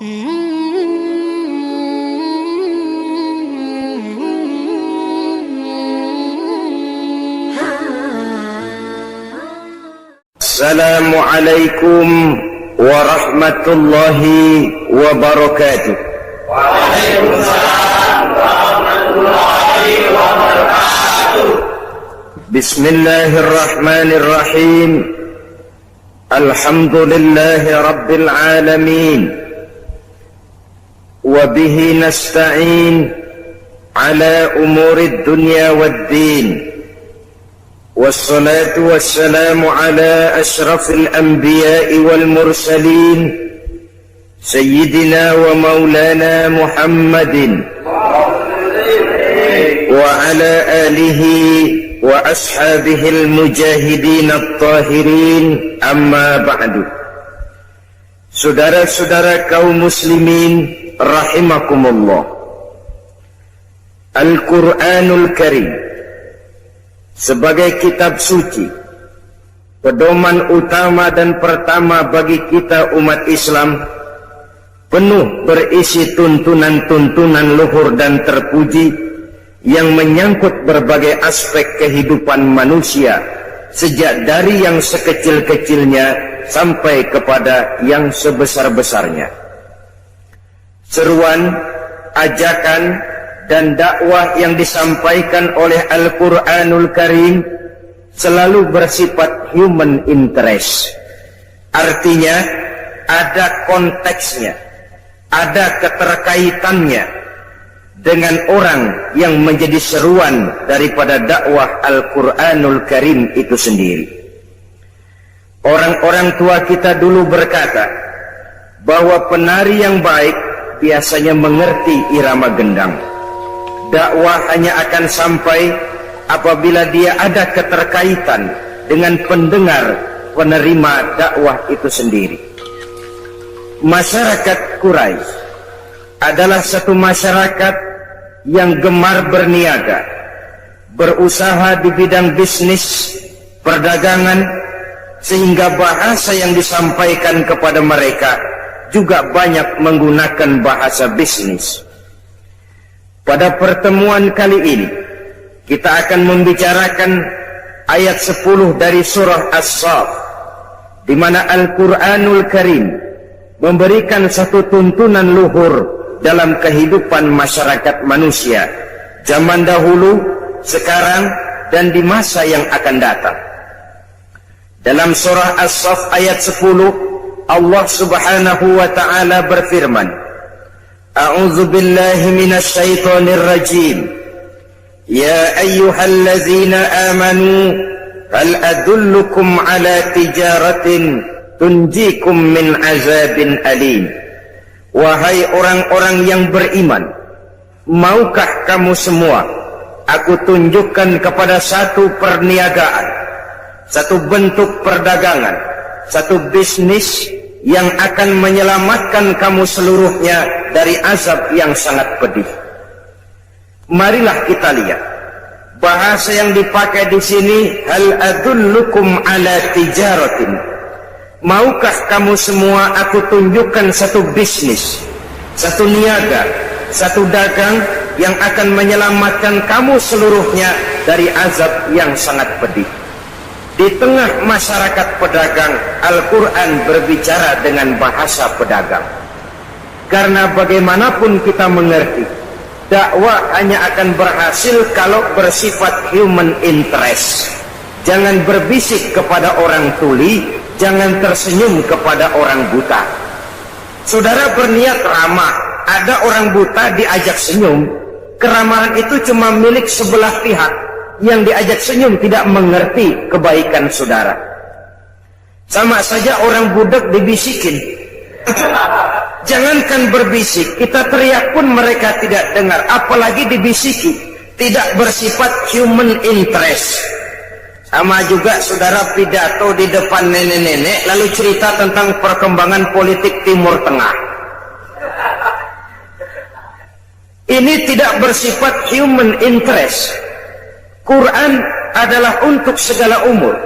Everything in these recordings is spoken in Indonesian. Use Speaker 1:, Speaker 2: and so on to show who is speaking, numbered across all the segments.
Speaker 1: Assalamualaikum warahmatullahi wabarakatuh.
Speaker 2: Waalaikumsalam warahmatullahi wabarakatuh.
Speaker 1: Bismillahirrahmanirrahim. Alhamdulillahi rabbil alamin. Wa bihi nasta'in ala umurid dunya waddin. والصلاة والسلام على أشرف الأنبياء والمرسلين سيدنا ومولانا محمد وعلى آله وأصحابه المجاهدين الطاهرين أما بعد. Saudara-saudara kaum muslimin rahimakumullah, Al-Quranul Karim sebagai kitab suci, pedoman utama dan pertama bagi kita umat Islam, penuh berisi tuntunan-tuntunan luhur dan terpuji yang menyangkut berbagai aspek kehidupan manusia, sejak dari yang sekecil-kecilnya sampai kepada yang sebesar-besarnya. Seruan, ajakan, dan dakwah yang disampaikan oleh Al-Quranul Karim selalu bersifat human interest. Artinya ada konteksnya, ada keterkaitannya dengan orang yang menjadi seruan daripada dakwah Al-Quranul Karim itu sendiri. Orang-orang tua kita dulu berkata bahwa penari yang baik biasanya mengerti irama gendang. Dakwah hanya akan sampai apabila dia ada keterkaitan dengan pendengar penerima dakwah itu sendiri. Masyarakat Quraisy adalah satu masyarakat yang gemar berniaga, berusaha di bidang bisnis, perdagangan, sehingga bahasa yang disampaikan kepada mereka juga banyak menggunakan bahasa bisnis. Pada pertemuan kali ini kita akan membicarakan ayat 10 dari surah As-Saff, di mana Al-Quranul Karim memberikan satu tuntunan luhur dalam kehidupan masyarakat manusia zaman dahulu, sekarang, dan di masa yang akan datang. Dalam surah As-Saff ayat 10, Allah Subhanahu wa ta'ala berfirman, A'udzu billahi minasy syaithanir rajim. Ya ayyuhalladzina amanu hal adullukum ala tijaratin tunjikum min azabin alim. Wahai orang-orang yang beriman, maukah kamu semua aku tunjukkan kepada satu perniagaan, satu bentuk perdagangan, satu bisnis yang akan menyelamatkan kamu seluruhnya dari azab yang sangat pedih. Marilah kita lihat bahasa yang dipakai di sini, hal adullukum ala tijaratin. Maukah kamu semua aku tunjukkan satu bisnis, satu niaga, satu dagang yang akan menyelamatkan kamu seluruhnya dari azab yang sangat pedih. Di tengah masyarakat pedagang, Al-Quran berbicara dengan bahasa pedagang. Karena bagaimanapun kita mengerti, dakwah hanya akan berhasil kalau bersifat human interest. Jangan berbisik kepada orang tuli, jangan tersenyum kepada orang buta. Saudara berniat ramah, ada orang buta diajak senyum, keramahan itu cuma milik sebelah pihak. Yang diajak senyum tidak mengerti kebaikan saudara. Sama saja orang budak dibisikin. Jangankan berbisik, kita teriak pun mereka tidak dengar, apalagi dibisiki. Tidak bersifat human interest. Sama juga saudara pidato di depan nenek-nenek lalu cerita tentang perkembangan politik Timur Tengah. Ini tidak bersifat human interest. Quran adalah untuk segala umur.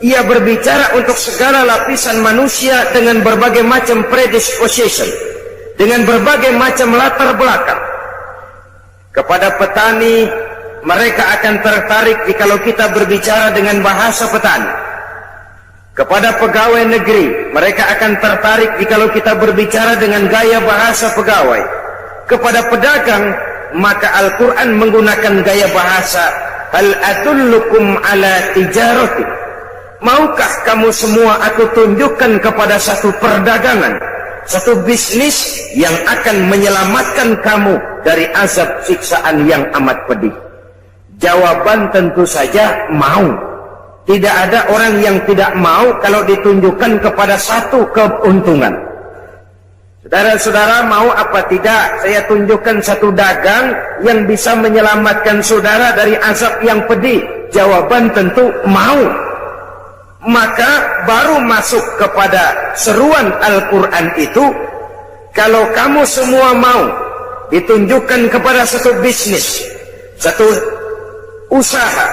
Speaker 1: Ia berbicara untuk segala lapisan manusia dengan berbagai macam predisposition. dengan berbagai macam latar belakang. Kepada petani, mereka akan tertarik jikalau kita berbicara dengan bahasa petani. Kepada pegawai negeri, mereka akan tertarik jikalau kita berbicara dengan gaya bahasa pegawai. Kepada pedagang, maka Al-Quran menggunakan gaya bahasa hal adullukum ala tijarati. Maukah kamu semua aku tunjukkan kepada satu perdagangan, satu bisnis yang akan menyelamatkan kamu dari azab siksaan yang amat pedih? Jawaban tentu saja mau. Tidak ada orang yang tidak mau kalau ditunjukkan kepada satu keuntungan. Saudara-saudara, mau apa tidak saya tunjukkan satu dagang yang bisa menyelamatkan saudara dari azab yang pedih? Jawaban tentu mau. Maka baru masuk kepada seruan Al-Quran itu, kalau kamu semua mau ditunjukkan kepada satu bisnis, satu usaha,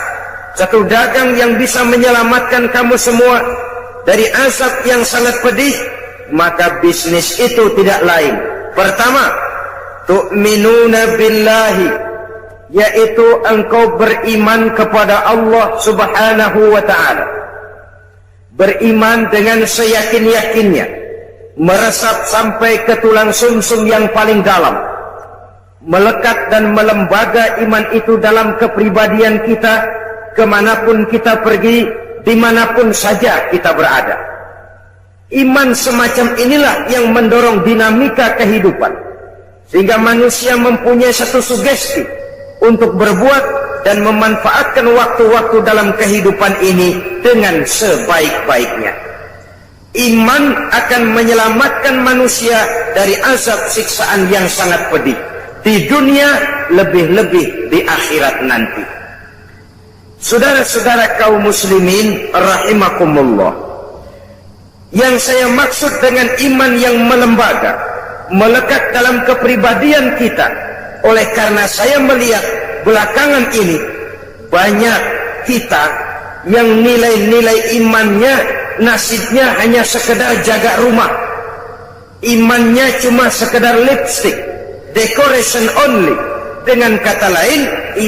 Speaker 1: satu dagang yang bisa menyelamatkan kamu semua dari azab yang sangat pedih, maka bisnis itu tidak lain. Pertama, tu'minuna billahi, yaitu engkau beriman kepada Allah subhanahu wa ta'ala. Beriman dengan seyakin-yakinnya, meresap sampai ke tulang sumsum yang paling dalam, melekat dan melembaga iman itu dalam kepribadian kita, kemanapun kita pergi, dimanapun saja kita berada. Iman semacam inilah yang mendorong dinamika kehidupan, sehingga manusia mempunyai satu sugesti untuk berbuat dan memanfaatkan waktu-waktu dalam kehidupan ini dengan sebaik-baiknya. Iman akan menyelamatkan manusia dari azab siksaan yang sangat pedih di dunia, lebih-lebih di akhirat nanti. Saudara-saudara kaum muslimin rahimakumullah, yang saya maksud dengan iman yang melembaga, melekat dalam kepribadian kita, oleh karena saya melihat belakangan ini banyak kita yang nilai-nilai imannya nasibnya hanya sekedar jaga rumah, imannya cuma sekedar lipstick, decoration only. Dengan kata lain,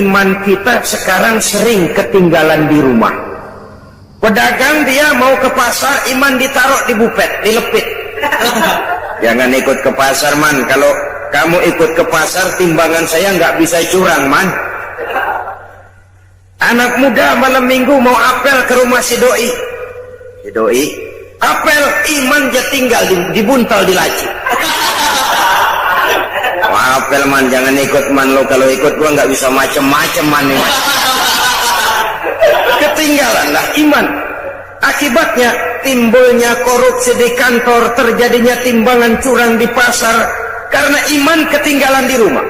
Speaker 1: iman kita sekarang sering ketinggalan di rumah. Pedagang dia mau ke pasar, iman ditaruh di bupet, dilepit. Jangan ikut ke pasar, man. Kalau kamu ikut ke pasar, timbangan saya nggak bisa curang, man. Anak muda malam minggu mau apel ke rumah si doi. Si doi apel, iman dia tinggal dibuntal di laci. Apel, man, jangan ikut, man. Lo kalau ikut gua nggak bisa macem-macem, man. Ketinggalan lah iman. Akibatnya timbulnya korupsi di kantor, terjadinya timbangan curang di pasar, karena iman ketinggalan di rumah.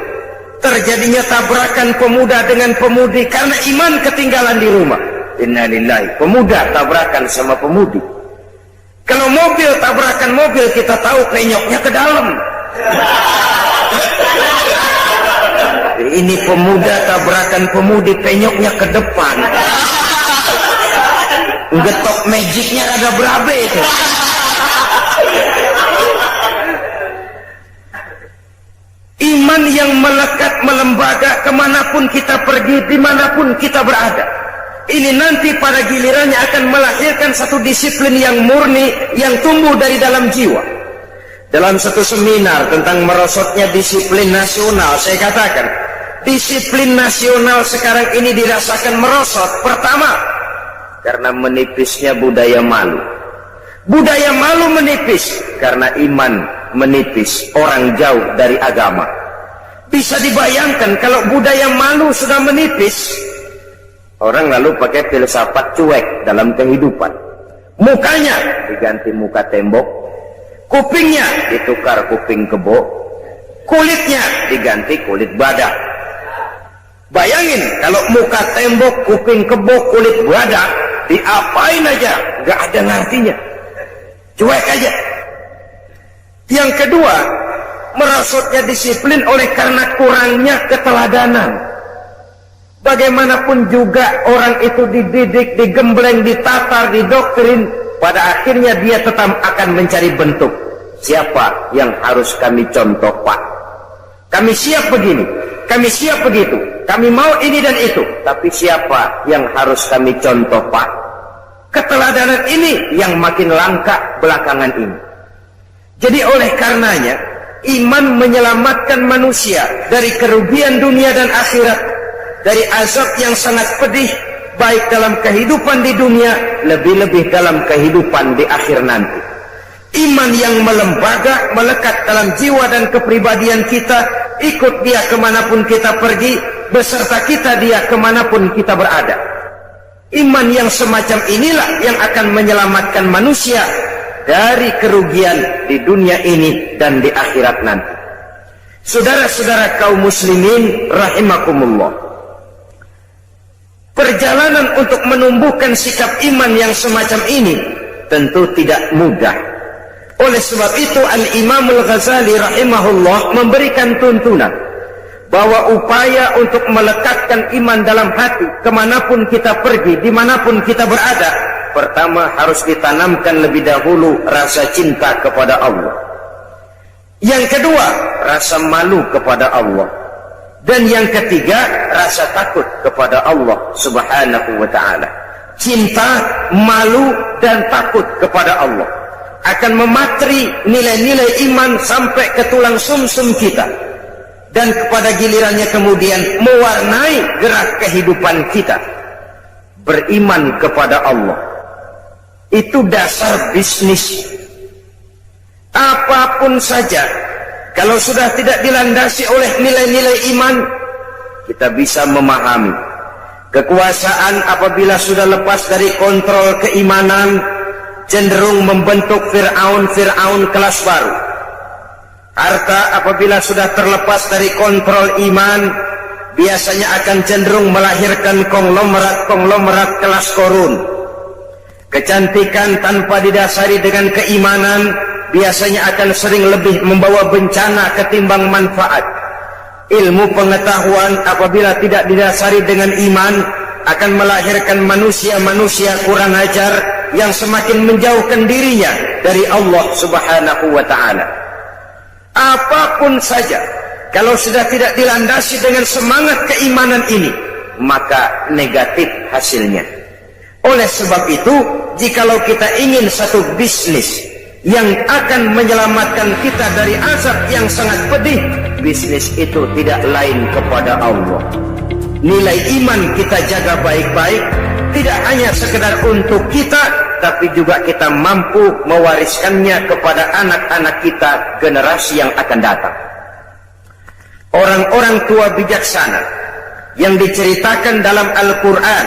Speaker 1: Terjadinya tabrakan pemuda dengan pemudi karena iman ketinggalan di rumah. Innalillahi, pemuda tabrakan sama pemudi. Kalau mobil tabrakan mobil, kita tahu penyoknya ke dalam. Ini pemuda tabrakan pemudi, penyoknya ke depan. Getok magicnya ada berabe itu. Iman yang melekat, melembaga kemanapun kita pergi, dimanapun kita berada. Ini nanti pada gilirannya akan melahirkan satu disiplin yang murni, yang tumbuh dari dalam jiwa. Dalam satu seminar tentang merosotnya disiplin nasional, saya katakan, disiplin nasional sekarang ini dirasakan merosot. Pertama, karena menipisnya budaya malu. Budaya malu menipis karena iman menipis, orang jauh dari agama. Bisa dibayangkan kalau budaya malu sudah menipis, orang lalu pakai filsafat cuek dalam kehidupan. Mukanya diganti muka tembok, kupingnya ditukar kuping kebo, kulitnya diganti kulit badak. Bayangin kalau muka tembok, kuping kebo, kulit badak, diapain aja gak ada ngartinya, cuek aja. Yang kedua, merosotnya disiplin oleh karena kurangnya keteladanan. Bagaimanapun juga orang itu dididik, digembleng, ditatar, didoktrin, pada akhirnya dia tetap akan mencari bentuk. siapa yang harus kami contoh, Pak? Kami siap begini, kami siap begitu, kami mau ini dan itu, tapi siapa yang harus kami contoh, Pak? Keteladanan ini yang makin langka belakangan ini. Jadi oleh karenanya, iman menyelamatkan manusia dari kerugian dunia dan akhirat, dari azab yang sangat pedih, baik dalam kehidupan di dunia, lebih-lebih dalam kehidupan di akhir nanti. Iman yang melembaga, melekat dalam jiwa dan kepribadian kita, ikut dia kemanapun kita pergi, beserta kita dia kemanapun kita berada. Iman yang semacam inilah yang akan menyelamatkan manusia dari kerugian di dunia ini dan di akhirat nanti. Saudara-saudara kaum muslimin rahimakumullah, perjalanan untuk menumbuhkan sikap iman yang semacam ini tentu tidak mudah. Oleh sebab itu Al-Imam Al-Ghazali rahimahullah memberikan tuntunan bahwa upaya untuk melekatkan iman dalam hati kemanapun kita pergi, dimanapun kita berada, pertama harus ditanamkan lebih dahulu rasa cinta kepada Allah. Yang kedua, rasa malu kepada Allah. Dan yang ketiga, rasa takut kepada Allah subhanahu wa ta'ala. Cinta, malu, dan takut kepada Allah akan mematri nilai-nilai iman sampai ke tulang sumsum kita, dan kepada gilirannya kemudian mewarnai gerak kehidupan kita. Beriman kepada Allah itu dasar bisnis. Apapun saja, kalau sudah tidak dilandasi oleh nilai-nilai iman, kita bisa memahami kekuasaan apabila sudah lepas dari kontrol keimanan, cenderung membentuk Fir'aun kelas baru. Harta apabila sudah terlepas dari kontrol iman, biasanya akan cenderung melahirkan konglomerat kelas korun. Kecantikan tanpa didasari dengan keimanan biasanya akan sering lebih membawa bencana ketimbang manfaat. Ilmu pengetahuan apabila tidak didasari dengan iman akan melahirkan manusia-manusia kurang ajar yang semakin menjauhkan dirinya dari Allah subhanahu wa ta'ala. Apapun saja, kalau sudah tidak dilandasi dengan semangat keimanan ini, maka negatif hasilnya. Oleh sebab itu, jikalau kita ingin satu bisnis yang akan menyelamatkan kita dari azab yang sangat pedih, bisnis itu tidak lain kepada Allah. Nilai iman kita jaga baik-baik, tidak hanya sekedar untuk kita, tapi juga kita mampu mewariskannya kepada anak-anak kita, generasi yang akan datang. Orang-orang tua bijaksana yang diceritakan dalam Al-Quran,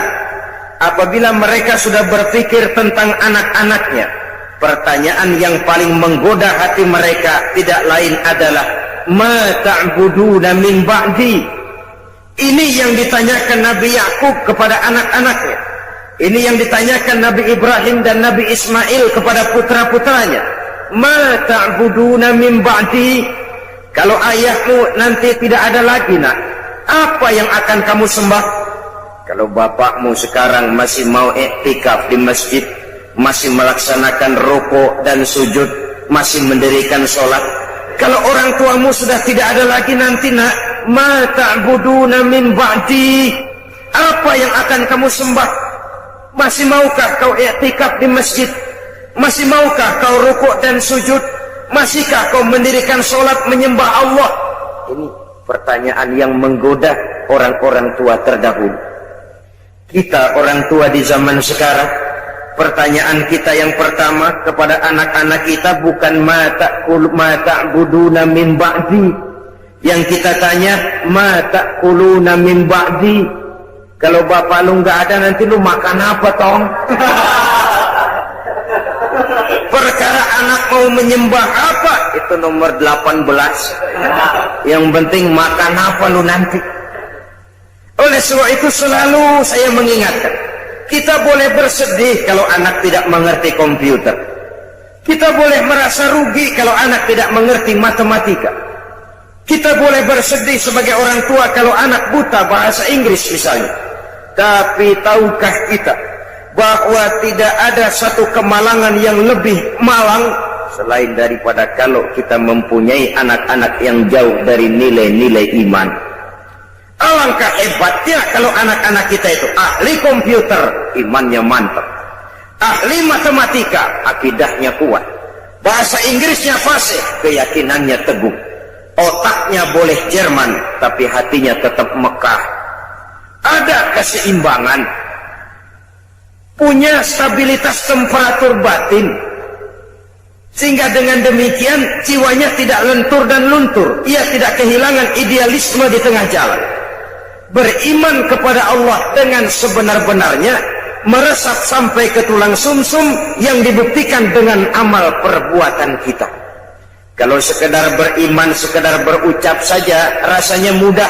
Speaker 1: apabila mereka sudah berpikir tentang anak-anaknya, pertanyaan yang paling menggoda hati mereka tidak lain adalah ma ta'buduna min ba'di. Ini yang ditanyakan Nabi Yakub kepada anak-anaknya. Ini yang ditanyakan Nabi Ibrahim dan Nabi Ismail kepada putra-putranya. Ma ta'buduna min ba'di. Kalau ayahmu nanti tidak ada lagi, nak, apa yang akan kamu sembah? Kalau bapakmu sekarang masih mau iktikaf di masjid, masih melaksanakan rukuk dan sujud, masih mendirikan sholat. Kalau orang tuamu sudah tidak ada lagi nanti, nak, ma ta'buduna min ba'di, apa yang akan kamu sembah? Masih maukah kau iktikaf di masjid? Masih maukah kau rukuk dan sujud? Masihkah kau mendirikan sholat menyembah Allah? Ini pertanyaan yang menggoda orang-orang tua terdahulu. Kita orang tua di zaman sekarang, pertanyaan kita yang pertama kepada anak-anak kita bukan ma ta'buduna min ba'di. Yang kita tanya, ma ta'kuluna min ba'di. Kalau bapak lu nggak ada, nanti lu makan apa, tong? Perkara anak mau menyembah apa, itu nomor 18. Yang penting makan apa lu nanti. Oleh sebab itu selalu saya mengingatkan, kita boleh bersedih kalau anak tidak mengerti komputer. Kita boleh merasa rugi kalau anak tidak mengerti matematika. Kita boleh bersedih sebagai orang tua kalau anak buta bahasa Inggris misalnya. Tapi tahukah kita bahwa tidak ada satu kemalangan yang lebih malang selain daripada kalau kita mempunyai anak-anak yang jauh dari nilai-nilai iman. Alangkah hebatnya kalau anak-anak kita itu ahli komputer, imannya mantap, ahli matematika, akidahnya kuat, bahasa Inggrisnya fasih, keyakinannya teguh, otaknya boleh Jerman tapi hatinya tetap Mekah. Ada keseimbangan, punya stabilitas temperatur batin, sehingga dengan demikian jiwanya tidak lentur dan luntur, ia tidak kehilangan idealisme di tengah jalan. Beriman kepada Allah dengan sebenar-benarnya, meresap sampai ke tulang sumsum yang dibuktikan dengan amal perbuatan kita. Kalau sekedar beriman, sekedar berucap saja rasanya mudah.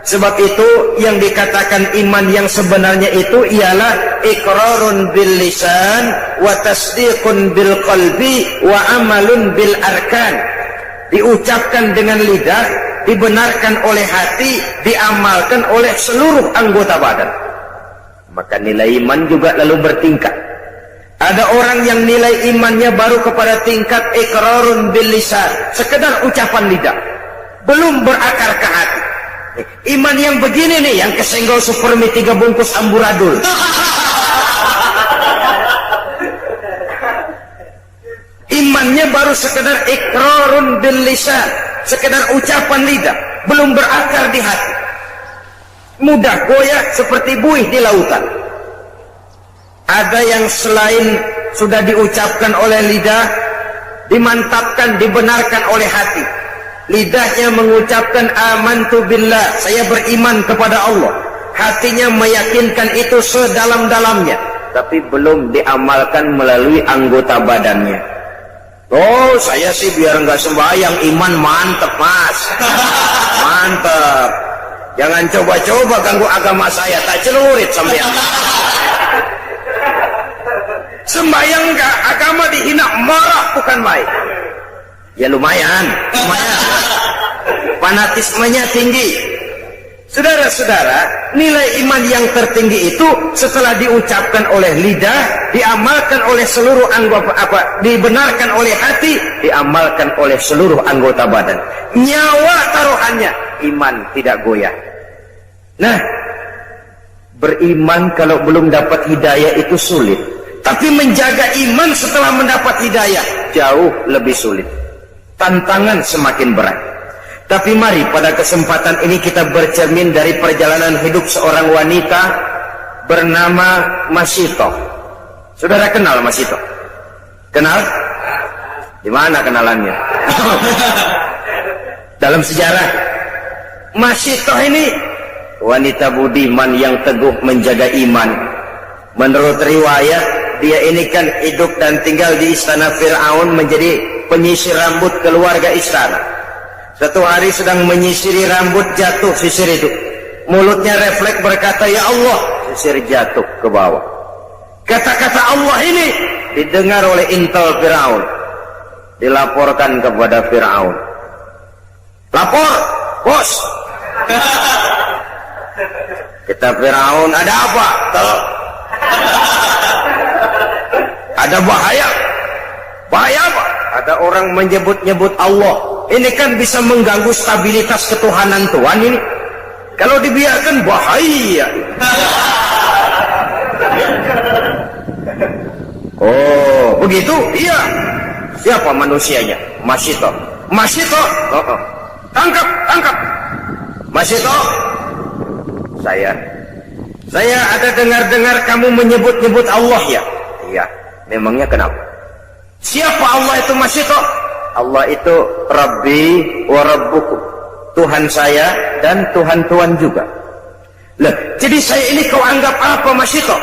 Speaker 1: Sebab itu yang dikatakan iman yang sebenarnya itu ialah iqrarun bil lisan wa tasdiqun bil qalbi wa amalun bil arkan. Diucapkan dengan lidah, dibenarkan oleh hati, diamalkan oleh seluruh anggota badan. Maka nilai iman juga lalu bertingkat. Ada orang yang nilai imannya baru kepada tingkat iqrarun bil lisan, sekedar ucapan lidah, belum berakar ke hati. Iman yang begini nih yang kesenggol supermi 3 bungkus amburadul. Imannya baru sekedar iqrarun bil lisan, sekedar ucapan lidah, belum berakar di hati. Mudah goyah seperti buih di lautan. Ada yang selain sudah diucapkan oleh lidah, dimantapkan, dibenarkan oleh hati. Lidahnya mengucapkan amantu billah, saya beriman kepada Allah. Hatinya meyakinkan itu sedalam-dalamnya, tapi belum diamalkan melalui anggota badannya. Oh, saya sih biar nggak sembahyang, iman mantep mas. Mantep. Jangan coba-coba ganggu agama saya, tak celurit sampean. Sembahyang enggak, agama dihina, marah bukan main. Ya lumayan. Fanatismenya tinggi. Saudara-saudara, nilai iman yang tertinggi itu setelah diucapkan oleh lidah, diamalkan oleh seluruh anggota, dibenarkan oleh hati, diamalkan oleh seluruh anggota badan. Nyawa taruhannya, iman tidak goyah. Nah, beriman kalau belum dapat hidayah itu sulit. Tapi menjaga iman setelah mendapat hidayah jauh lebih sulit. Tantangan semakin berat. Tapi mari pada kesempatan ini kita bercermin dari perjalanan hidup seorang wanita bernama Masito. Saudara kenal Masito? Kenal? Di mana kenalannya? Dalam sejarah, Masito ini wanita budiman yang teguh menjaga iman. Menurut riwayat, dia ini kan hidup dan tinggal di istana Fir'aun, menjadi penyisir rambut keluarga istana. Satu hari sedang menyisiri rambut, jatuh sisir itu. Mulutnya refleks berkata, ya Allah, sisir jatuh ke bawah. Kata-kata Allah ini didengar oleh intel Fir'aun. Dilaporkan kepada Fir'aun. Lapor, bos. Kata Fir'aun, ada apa? Ada bahaya. Bahaya apa? Ada orang menyebut-nyebut Allah. Ini kan bisa mengganggu stabilitas ketuhanan Tuhan ini. Kalau dibiarkan bahaya. Oh, begitu? Iya. Siapa manusianya? Masito. Masito? Oh. Tangkap, tangkap. Masito. Saya ada dengar-dengar kamu menyebut-nyebut Allah ya? Iya. Memangnya kenapa? Siapa Allah itu Masito? Allah itu Rabbi wa Rabbukum, Tuhan saya dan Tuhan-Tuhan juga. Lah, jadi saya ini kau anggap apa Masito?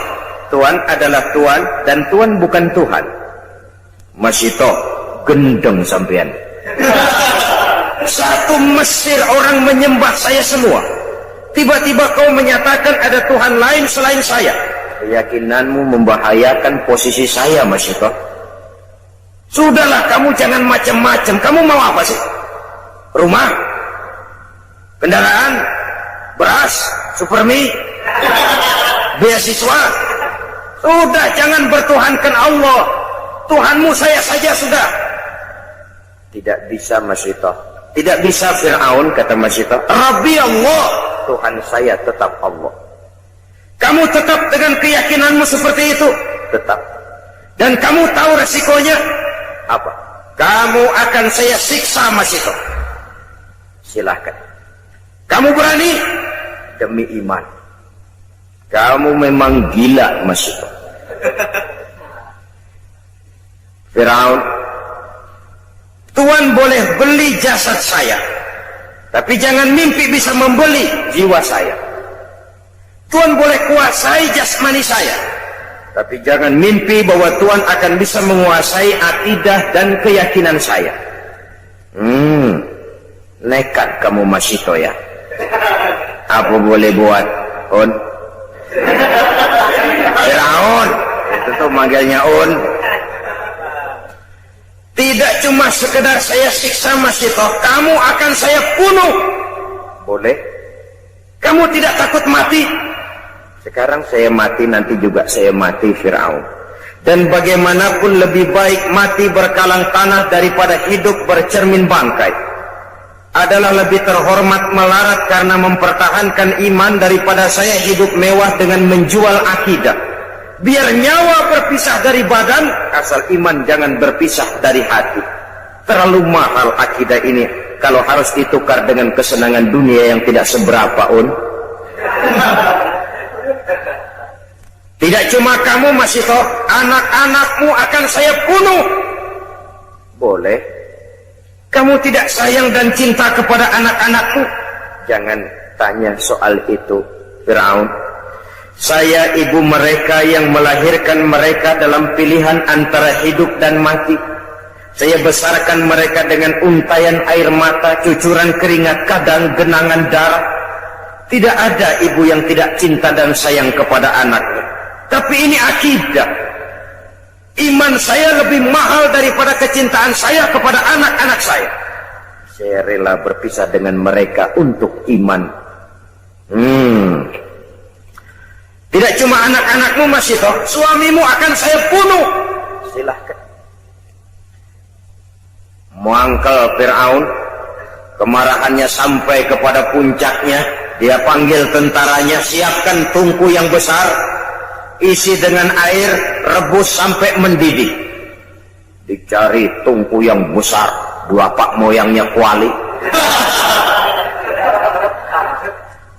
Speaker 1: Tuhan adalah Tuhan dan Tuhan bukan Tuhan. Masito, gendeng sampean. Satu Mesir orang menyembah saya semua. Tiba-tiba kau menyatakan ada Tuhan lain selain saya. Keyakinanmu membahayakan posisi saya Masito. Sudahlah, kamu jangan macam-macam. Kamu mau apa sih? Rumah? Kendaraan? Beras? Supermi? Beasiswa? Sudah, jangan bertuhankan Allah. Tuhanmu saya saja sudah. Tidak bisa Masito. Tidak bisa Fir'aun, kata Masito. Rabbi Allah, Tuhan saya tetap Allah. Kamu tetap dengan keyakinanmu seperti itu? Tetap. Dan kamu tahu resikonya? Apa? Kamu akan saya siksa Masito. Silahkan. Kamu berani? Demi iman. Kamu memang gila Masito. Firaun, Tuhan boleh beli jasad saya, tapi jangan mimpi bisa membeli jiwa saya. Tuhan boleh kuasai jasmani saya, tapi jangan mimpi bahwa Tuhan akan bisa menguasai akidah dan keyakinan saya. Nekat kamu Masito ya. Apa boleh buat? On? Firaun, itu tuh manggilnya On. Tidak cuma sekedar saya siksa Masito, kamu akan saya bunuh. Boleh? Kamu tidak takut mati? Sekarang saya mati, nanti juga saya mati Fir'aun. Dan bagaimanapun lebih baik mati berkalang tanah daripada hidup bercermin bangkai. Adalah lebih terhormat melarat karena mempertahankan iman daripada saya hidup mewah dengan menjual akidah. Biar nyawa berpisah dari badan, asal iman jangan berpisah dari hati. Terlalu mahal akidah ini kalau harus ditukar dengan kesenangan dunia yang tidak seberapa, Un. Tidak cuma kamu Masito, anak-anakmu akan saya bunuh. Boleh. Kamu tidak sayang dan cinta kepada anak-anakmu? Jangan tanya soal itu, Fir'aun. Saya ibu mereka yang melahirkan mereka dalam pilihan antara hidup dan mati. Saya besarkan mereka dengan untayan air mata, cucuran keringat, kadang genangan darah. Tidak ada ibu yang tidak cinta dan sayang kepada anaknya. Tapi ini akidah. Iman saya lebih mahal daripada kecintaan saya kepada anak-anak saya. Saya rela berpisah dengan mereka untuk iman. Tidak cuma anak-anakmu Masito, suamimu akan saya bunuh. Silahkan. Muangkel Fir'aun, kemarahannya sampai kepada puncaknya. Dia panggil tentaranya, siapkan tungku yang besar, isi dengan air, rebus sampai mendidih. Dicari tungku yang besar, dua pak moyangnya kuali.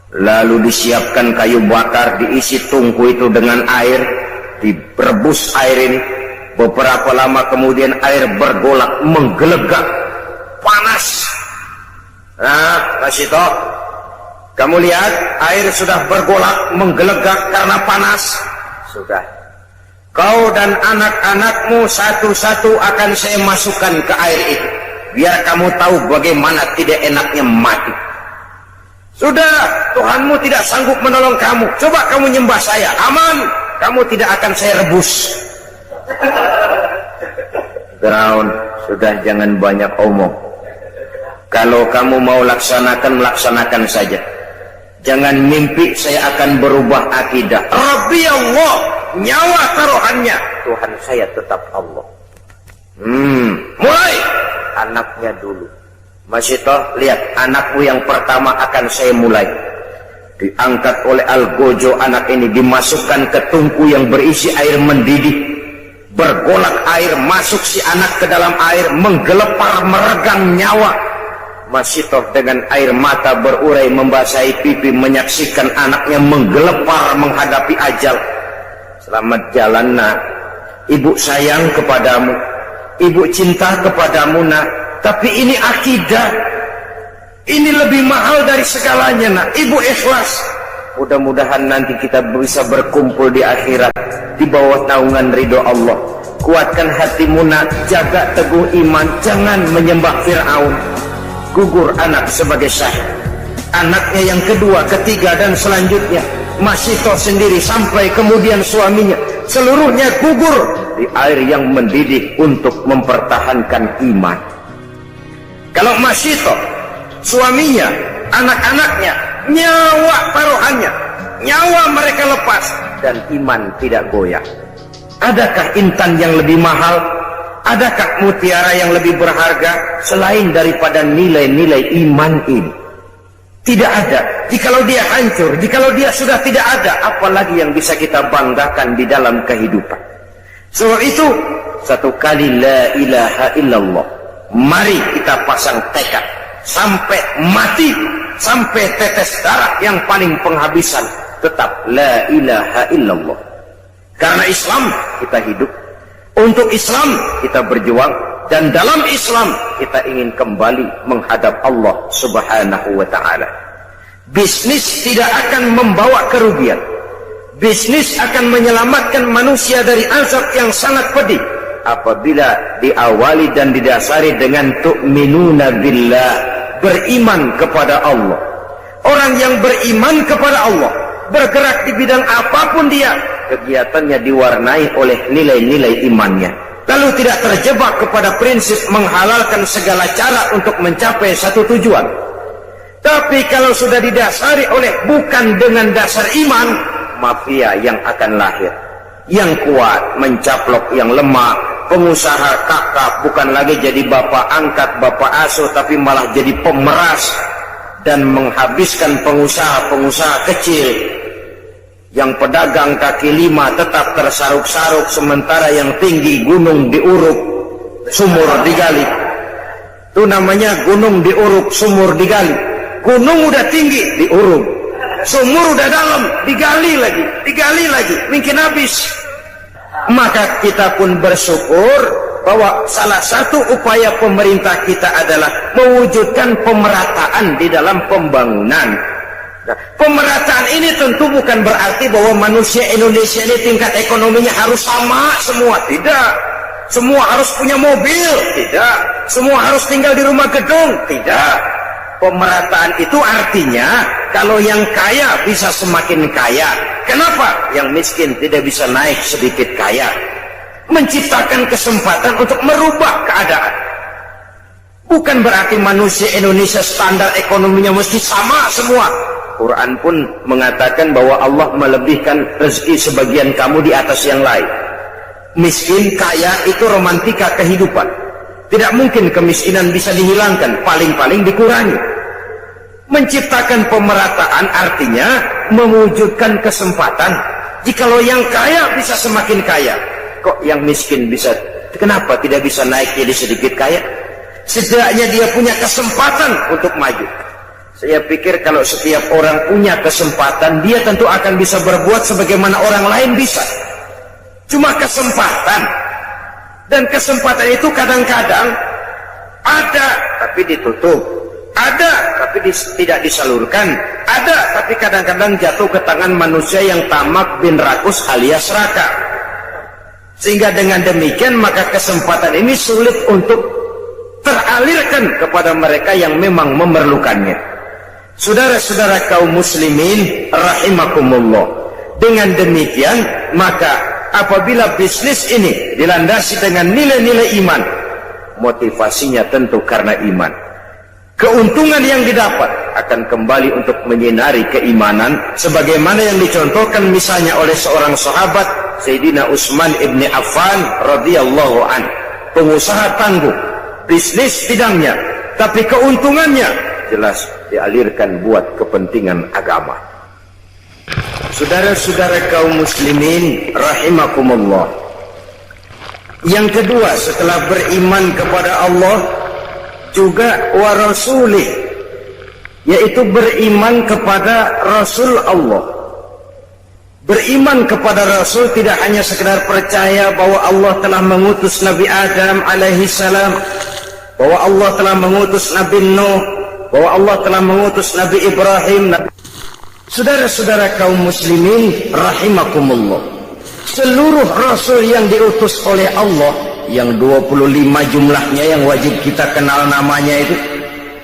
Speaker 1: Lalu disiapkan kayu bakar, diisi tungku itu dengan air, direbus air ini. Beberapa lama kemudian air bergolak, menggelegak, panas. Nah, Masito, kamu lihat air sudah bergolak, menggelegak karena panas. Sudah. Kau dan anak-anakmu satu-satu akan saya masukkan ke air itu. Biar kamu tahu bagaimana tidak enaknya mati. Sudah, Tuhanmu tidak sanggup menolong kamu. Coba kamu nyembah saya, aman. Kamu tidak akan saya rebus. Firaun, sudah jangan banyak omong. Kalau kamu mau laksanakan, laksanakan saja. Jangan mimpi saya akan berubah akidah. Rabbi Allah, nyawa taruhannya. Tuhan saya tetap Allah. Mulai. Anaknya dulu. Masito, lihat, anakmu yang pertama akan saya mulai. Diangkat oleh Algojo, anak ini dimasukkan ke tungku yang berisi air mendidih. Bergolak air, masuk si anak ke dalam air, menggelepar, meregang nyawa. Masito dengan air mata berurai membasahi pipi, menyaksikan anaknya menggelepar menghadapi ajal. Selamat jalan nak, ibu sayang kepadamu, ibu cinta kepadamu nak. Tapi ini akidah, ini lebih mahal dari segalanya nak. Ibu ikhlas. Mudah-mudahan nanti kita bisa berkumpul di akhirat di bawah naungan ridho Allah. Kuatkan hatimu nak, jaga teguh iman, jangan menyembah Fir'aun. Gugur anak sebagai syahid. Anaknya yang kedua, ketiga dan selanjutnya, Masito sendiri sampai kemudian suaminya, seluruhnya gugur di air yang mendidih untuk mempertahankan iman. Kalau Masito, suaminya, anak-anaknya, nyawa taruhannya, nyawa mereka lepas dan iman tidak goyah. Adakah intan yang lebih mahal? Adakah mutiara yang lebih berharga selain daripada nilai-nilai iman ini? Tidak ada. Jikalau dia hancur, jikalau dia sudah tidak ada, apalagi yang bisa kita banggakan di dalam kehidupan. Sebab itu, satu kali la ilaha illallah. Mari kita pasang tekad sampai mati, sampai tetes darah yang paling penghabisan, tetap la ilaha illallah. Karena Islam kita hidup, untuk Islam kita berjuang, dan dalam Islam kita ingin kembali menghadap Allah Subhanahu wa ta'ala. Bisnis tidak akan membawa kerugian. Bisnis akan menyelamatkan manusia dari azab yang sangat pedih apabila diawali dan didasari dengan tu'minuna billah, beriman kepada Allah. Orang yang beriman kepada Allah, bergerak di bidang apapun dia, kegiatannya diwarnai oleh nilai-nilai imannya, lalu tidak terjebak kepada prinsip menghalalkan segala cara untuk mencapai satu tujuan. Tapi kalau sudah didasari oleh bukan dengan dasar iman, mafia yang akan lahir. Yang kuat mencaplok yang lemah, pengusaha kakap bukan lagi jadi bapak angkat, bapak asuh, tapi malah jadi pemeras dan menghabiskan pengusaha-pengusaha kecil. Yang pedagang kaki lima tetap tersaruk-saruk, sementara yang tinggi gunung diuruk, sumur digali. Itu namanya gunung diuruk, sumur digali. Gunung udah tinggi, diuruk. Sumur udah dalam, digali lagi, mungkin habis. Maka kita pun bersyukur bahwa salah satu upaya pemerintah kita adalah mewujudkan pemerataan di dalam pembangunan. Nah, pemerataan ini tentu bukan berarti bahwa manusia Indonesia ini tingkat ekonominya harus sama semua, tidak. Semua harus punya mobil, tidak. Semua harus tinggal di rumah gedung, tidak. Pemerataan itu artinya kalau yang kaya bisa semakin kaya. Kenapa? Yang miskin tidak bisa naik sedikit kaya. Menciptakan kesempatan untuk merubah keadaan. Bukan berarti manusia Indonesia standar ekonominya mesti sama semua. Quran pun mengatakan bahwa Allah melebihkan rezeki sebagian kamu di atas yang lain. Miskin, kaya itu romantika kehidupan. Tidak mungkin kemiskinan bisa dihilangkan, paling-paling dikurangi. Menciptakan pemerataan artinya mewujudkan kesempatan. Jikalau yang kaya bisa semakin kaya, kok yang miskin bisa, kenapa tidak bisa naik jadi sedikit kaya? Setidaknya dia punya kesempatan untuk maju. Saya pikir kalau setiap orang punya kesempatan, dia tentu akan bisa berbuat sebagaimana orang lain bisa. Cuma kesempatan. Dan kesempatan itu kadang-kadang ada tapi ditutup, ada tapi tidak disalurkan, ada tapi kadang-kadang jatuh ke tangan manusia yang tamak bin rakus alias raka. Sehingga dengan demikian maka kesempatan ini sulit untuk teralirkan kepada mereka yang memang memerlukannya. Saudara-saudara kaum muslimin rahimakumullah, dengan demikian maka apabila bisnis ini dilandasi dengan nilai-nilai iman, motivasinya tentu karena iman. Keuntungan yang didapat akan kembali untuk menyinari keimanan, sebagaimana yang dicontohkan misalnya oleh seorang sahabat Sayyidina Utsman ibni Affan radhiyallahu an, pengusaha tangguh, bisnis bidangnya, tapi keuntungannya jelas dialirkan buat kepentingan agama. Saudara-saudara kaum muslimin rahimakumullah, yang kedua setelah beriman kepada Allah juga wa rasulih, yaitu beriman kepada Rasul Allah. Beriman kepada Rasul tidak hanya sekedar percaya bahwa Allah telah mengutus Nabi Adam alaihi salam, bahwa Allah telah mengutus Nabi Nuh, bahwa Allah telah mengutus Nabi Ibrahim. Saudara-saudara kaum muslimin rahimakumullah, seluruh rasul yang diutus oleh Allah, yang 25 jumlahnya yang wajib kita kenal namanya itu,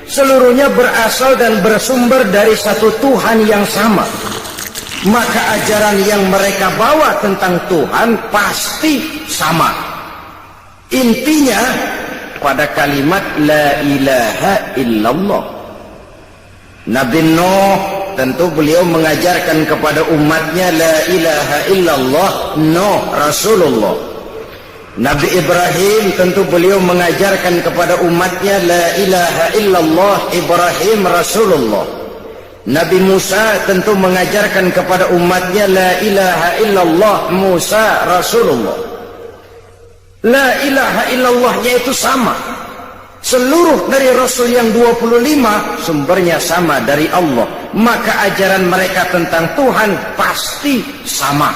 Speaker 1: seluruhnya berasal dan bersumber dari satu Tuhan yang sama. Maka ajaran yang mereka bawa tentang Tuhan pasti sama. Intinya pada kalimat la ilaha illallah. Nabi Nuh tentu beliau mengajarkan kepada umatnya la ilaha illallah, Nuh Rasulullah. Nabi Ibrahim tentu beliau mengajarkan kepada umatnya la ilaha illallah Ibrahim Rasulullah. Nabi Musa tentu mengajarkan kepada umatnya la ilaha illallah Musa Rasulullah. La ilaha illallahnya itu sama. Seluruh dari Rasul yang 25 sumbernya sama dari Allah. Maka ajaran mereka tentang Tuhan pasti sama.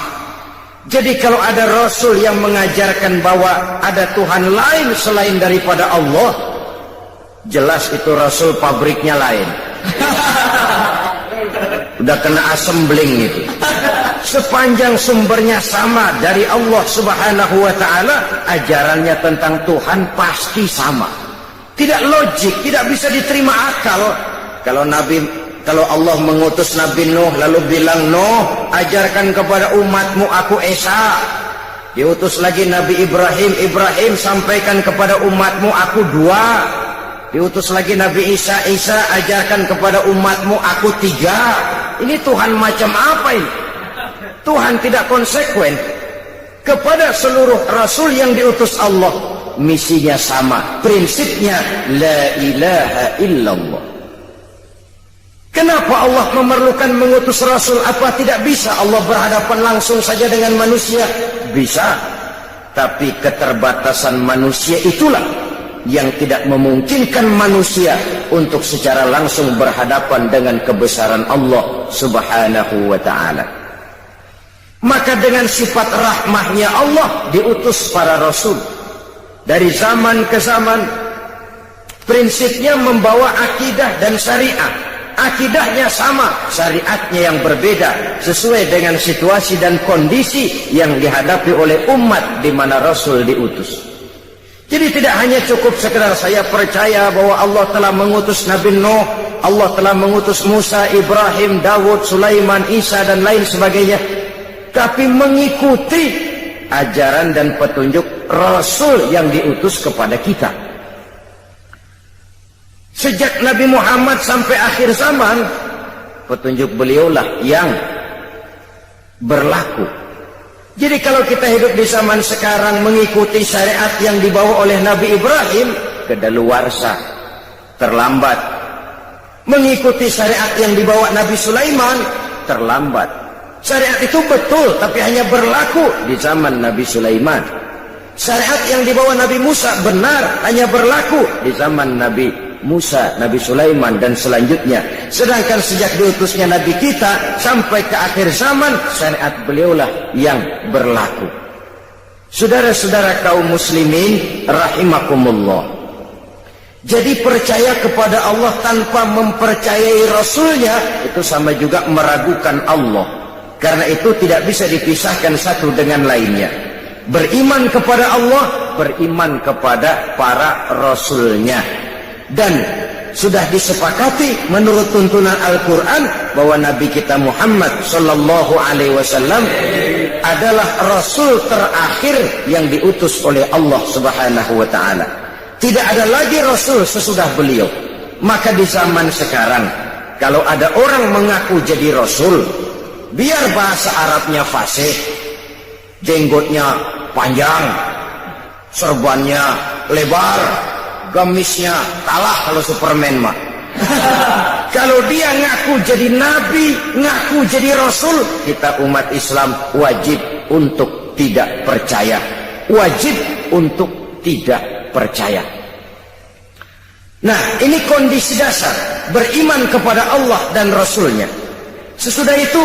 Speaker 1: Jadi kalau ada Rasul yang mengajarkan bahwa ada Tuhan lain selain daripada Allah, jelas itu Rasul pabriknya lain. Udah kena assembling itu. Sepanjang sumbernya sama dari Allah Subhanahu wa ta'ala, ajarannya tentang Tuhan pasti sama. Tidak logik, tidak bisa diterima akal. Kalau Allah mengutus Nabi Nuh lalu bilang, Nuh, ajarkan kepada umatmu aku Esa. Diutus lagi Nabi Ibrahim, Ibrahim sampaikan kepada umatmu aku Dua. Diutus lagi Nabi Isa, Isa ajarkan kepada umatmu aku Tiga. Ini Tuhan macam apa ini? Tuhan tidak konsekuen. Kepada seluruh Rasul yang diutus Allah, misinya sama, prinsipnya la ilaha illallah. Kenapa Allah memerlukan mengutus Rasul? Apa tidak bisa Allah berhadapan langsung saja dengan manusia? Bisa. Tapi keterbatasan manusia itulah yang tidak memungkinkan manusia untuk secara langsung berhadapan dengan kebesaran Allah Subhanahu wa ta'ala. Maka dengan sifat rahmahnya Allah diutus para Rasul. Dari zaman ke zaman, prinsipnya membawa akidah dan syariat. Akidahnya sama, syariatnya yang berbeda, sesuai dengan situasi dan kondisi yang dihadapi oleh umat di mana Rasul diutus. Jadi tidak hanya cukup sekedar saya percaya bahwa Allah telah mengutus Nabi Nuh, Allah telah mengutus Musa, Ibrahim, Dawud, Sulaiman, Isa dan lain sebagainya, tapi mengikuti ajaran dan petunjuk Rasul yang diutus kepada kita. Sejak Nabi Muhammad sampai akhir zaman, petunjuk beliaulah yang berlaku. Jadi kalau kita hidup di zaman sekarang mengikuti syariat yang dibawa oleh Nabi Ibrahim, kedaluwarsa, terlambat. Mengikuti syariat yang dibawa Nabi Sulaiman, terlambat. Syariat itu betul, tapi hanya berlaku di zaman Nabi Sulaiman. Syariat yang dibawa Nabi Musa benar, hanya berlaku di zaman Nabi Musa, Nabi Sulaiman dan selanjutnya. Sedangkan sejak diutusnya Nabi kita sampai ke akhir zaman, syariat beliaulah yang berlaku. Saudara-saudara kaum muslimin rahimakumullah. Jadi percaya kepada Allah tanpa mempercayai Rasulnya itu sama juga meragukan Allah. Karena itu tidak bisa dipisahkan satu dengan lainnya. Beriman kepada Allah, beriman kepada para Rasulnya. Dan sudah disepakati menurut tuntunan Al-Quran bahwa Nabi kita Muhammad Sallallahu Alaihi Wasallam adalah Rasul terakhir yang diutus oleh Allah Subhanahu Wa Taala. Tidak ada lagi Rasul sesudah beliau. Maka di zaman sekarang, kalau ada orang mengaku jadi Rasul, biar bahasa Arabnya fasih, jenggotnya panjang, serbannya lebar, gamisnya kalah kalau Superman mah. Kalau dia ngaku jadi nabi, ngaku jadi rasul, kita umat Islam wajib untuk tidak percaya. Wajib untuk tidak percaya. Nah, ini kondisi dasar beriman kepada Allah dan Rasulnya. Sesudah itu,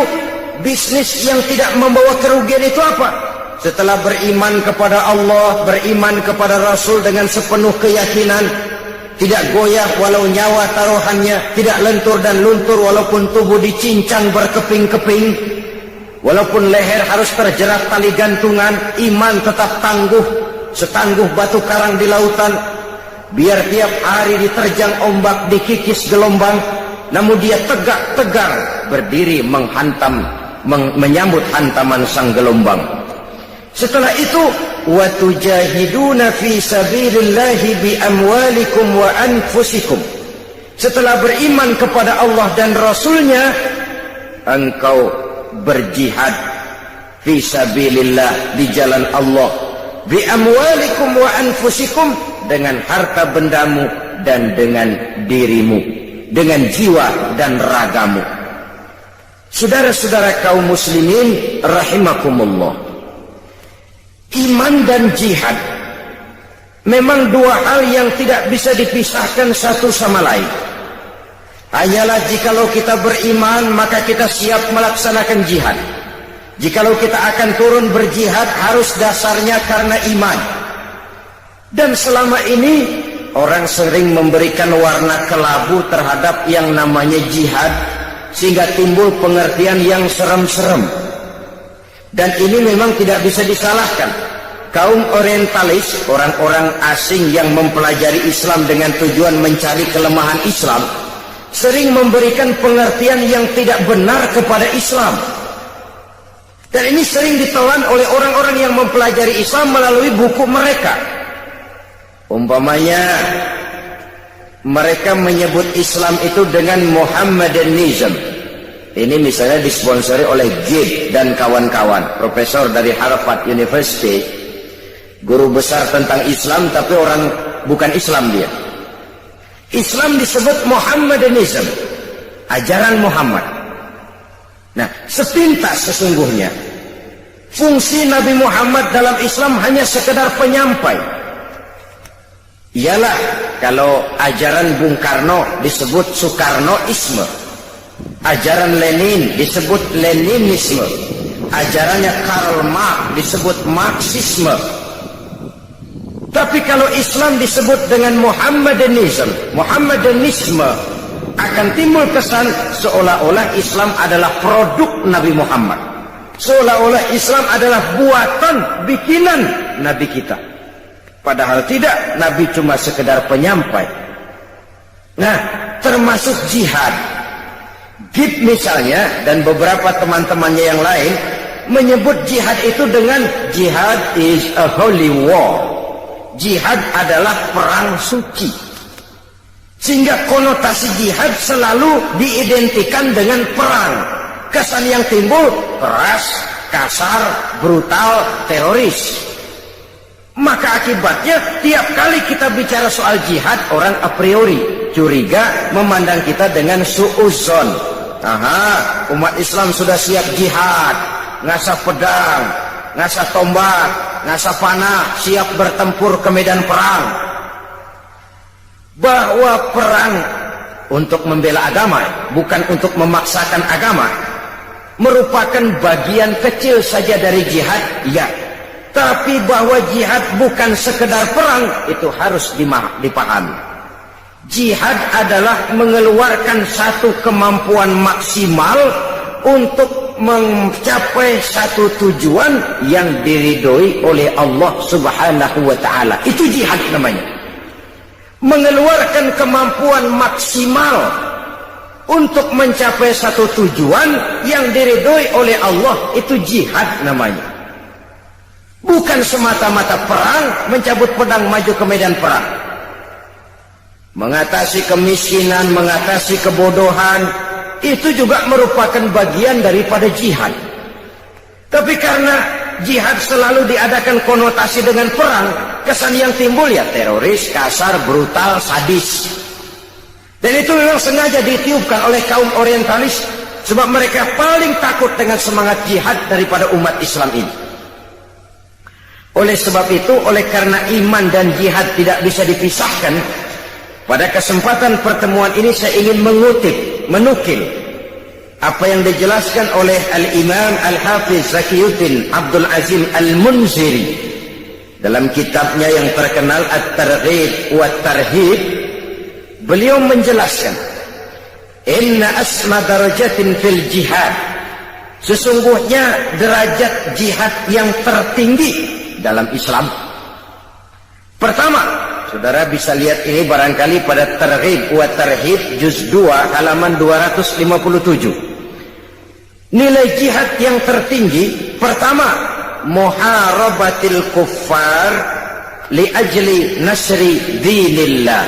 Speaker 1: bisnis yang tidak membawa kerugian itu apa? Setelah beriman kepada Allah, beriman kepada Rasul dengan sepenuh keyakinan, tidak goyah walau nyawa taruhannya, tidak lentur dan luntur walaupun tubuh dicincang berkeping-keping, walaupun leher harus terjerat tali gantungan, iman tetap tangguh, setangguh batu karang di lautan, biar tiap hari diterjang ombak, dikikis gelombang, namun dia tegak tegar berdiri menyambut hantaman sang gelombang. Setelah itu, watujahiduna fi sabilillahi bi amwalikum wa anfusikum. Setelah beriman kepada Allah dan Rasulnya, engkau berjihad fi sabilillah, di jalan Allah, bi amwalikum wa anfusikum, dengan harta bendamu dan dengan dirimu, dengan jiwa dan ragamu. Saudara-saudara kaum muslimin rahimakumullah, iman dan jihad memang dua hal yang tidak bisa dipisahkan satu sama lain. Hanyalah jikalau kita beriman maka kita siap melaksanakan jihad. Jikalau kita akan turun berjihad harus dasarnya karena iman. Dan selama ini orang sering memberikan warna kelabu terhadap yang namanya jihad, sehingga timbul pengertian yang serem-serem. Dan ini memang tidak bisa disalahkan. Kaum orientalis, orang-orang asing yang mempelajari Islam dengan tujuan mencari kelemahan Islam, sering memberikan pengertian yang tidak benar kepada Islam. Dan ini sering ditelan oleh orang-orang yang mempelajari Islam melalui buku mereka. Umpamanya mereka menyebut Islam itu dengan Muhammadanism. Ini misalnya disponsori oleh Gibb dan kawan-kawan, profesor dari Harvard University, guru besar tentang Islam, tapi orang bukan Islam dia. Islam disebut Muhammadanism, ajaran Muhammad. Nah, sepintas sesungguhnya fungsi Nabi Muhammad dalam Islam hanya sekedar penyampai. Ialah kalau ajaran Bung Karno disebut Soekarnoisme, ajaran Lenin disebut Leninisme, ajarannya Karl Marx disebut Marxisme. Tapi kalau Islam disebut dengan Muhammadanisme, akan timbul kesan seolah-olah Islam adalah produk Nabi Muhammad, seolah-olah Islam adalah buatan bikinan Nabi kita. Padahal tidak, Nabi cuma sekedar penyampai. Nah, termasuk jihad. Gibb misalnya dan beberapa teman-temannya yang lain menyebut jihad itu dengan jihad is a holy war. Jihad adalah perang suci. Sehingga konotasi jihad selalu diidentikan dengan perang. Kesan yang timbul keras, kasar, brutal, teroris. Maka akibatnya tiap kali kita bicara soal jihad, orang a priori curiga, memandang kita dengan su'uzon. Aha, umat Islam sudah siap jihad, ngasah pedang, ngasah tombak, ngasah panah, siap bertempur ke medan perang. Bahwa perang untuk membela agama, bukan untuk memaksakan agama, merupakan bagian kecil saja dari jihad, ya. Tapi bahwa jihad bukan sekedar perang, itu harus dipahami. Jihad adalah mengeluarkan satu kemampuan maksimal untuk mencapai satu tujuan yang diridhoi oleh Allah Subhanahu wa ta'ala. Itu jihad namanya. Mengeluarkan kemampuan maksimal untuk mencapai satu tujuan yang diridhoi oleh Allah, itu jihad namanya. Bukan semata-mata perang, mencabut pedang maju ke medan perang. Mengatasi kemiskinan, mengatasi kebodohan, itu juga merupakan bagian daripada jihad. Tapi karena jihad selalu diadakan konotasi dengan perang, kesan yang timbul ya teroris, kasar, brutal, sadis. Dan itu memang sengaja ditiupkan oleh kaum orientalis, sebab mereka paling takut dengan semangat jihad daripada umat Islam ini. Oleh sebab itu, oleh karena iman dan jihad tidak bisa dipisahkan, pada kesempatan pertemuan ini saya ingin menukil apa yang dijelaskan oleh Al-Imam Al-Hafiz Zakiyuddin Abdul Azim Al-Munziri dalam kitabnya yang terkenal At-Targhib wa Tarhib. Beliau menjelaskan, inna asma darajatin fil jihad, sesungguhnya derajat jihad yang tertinggi dalam Islam. Pertama, saudara bisa lihat ini barangkali pada Targhib wa Tarhib juz 2 halaman 257. Nilai jihad yang tertinggi, pertama, muharabatil kuffar li ajli nasri dinillah,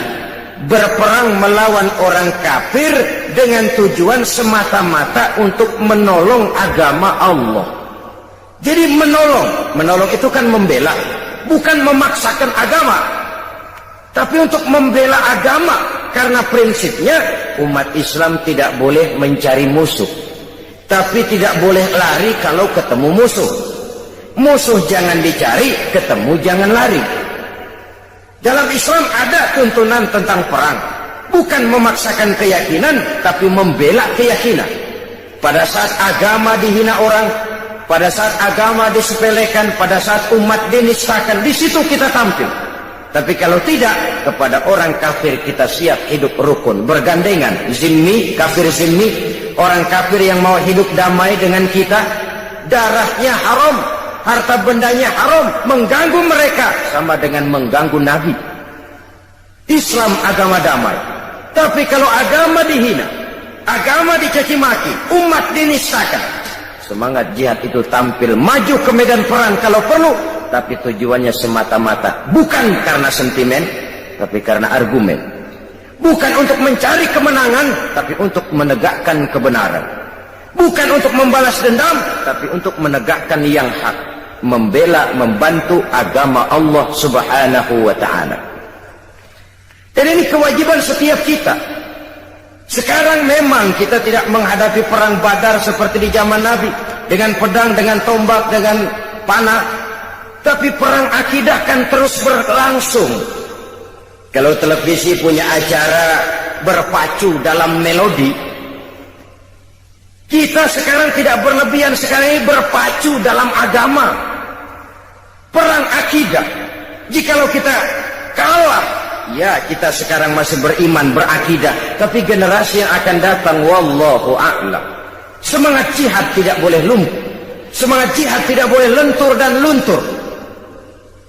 Speaker 1: berperang melawan orang kafir dengan tujuan semata-mata untuk menolong agama Allah. Jadi menolong itu kan membela, bukan memaksakan agama, tapi untuk membela agama. Karena prinsipnya umat Islam tidak boleh mencari musuh, tapi tidak boleh lari kalau ketemu musuh. Musuh jangan dicari, ketemu jangan lari. Dalam Islam ada tuntunan tentang perang, bukan memaksakan keyakinan, tapi membela keyakinan. Pada saat agama dihina orang, pada saat agama disepelekan, pada saat umat dinistakan, di situ kita tampil. Tapi kalau tidak, kepada orang kafir kita siap hidup rukun, bergandengan, zimmi, kafir zimmi, orang kafir yang mau hidup damai dengan kita, darahnya haram, harta bendanya haram, mengganggu mereka sama dengan mengganggu Nabi. Islam agama damai. Tapi kalau agama dihina, agama dicaci maki, umat dinistakan, semangat jihad itu tampil maju ke medan perang kalau perlu, tapi tujuannya semata-mata bukan karena sentimen, tapi karena argumen. Bukan untuk mencari kemenangan, tapi untuk menegakkan kebenaran. Bukan untuk membalas dendam, tapi untuk menegakkan yang hak, membela, membantu agama Allah Subhanahu wa ta'ala. Dan ini kewajiban setiap kita. Sekarang memang kita tidak menghadapi perang Badar seperti di zaman Nabi, dengan pedang, dengan tombak, dengan panah. Tapi perang akidah kan terus berlangsung. Kalau televisi punya acara berpacu dalam melodi, kita sekarang tidak berlebihan, sekarang ini berpacu dalam agama. Perang akidah. Jikalau kita kalah, ya kita sekarang masih beriman, berakidah, tapi generasi yang akan datang, wallahu a'lam. Semangat jihad tidak boleh lumpuh, semangat jihad tidak boleh lentur dan luntur,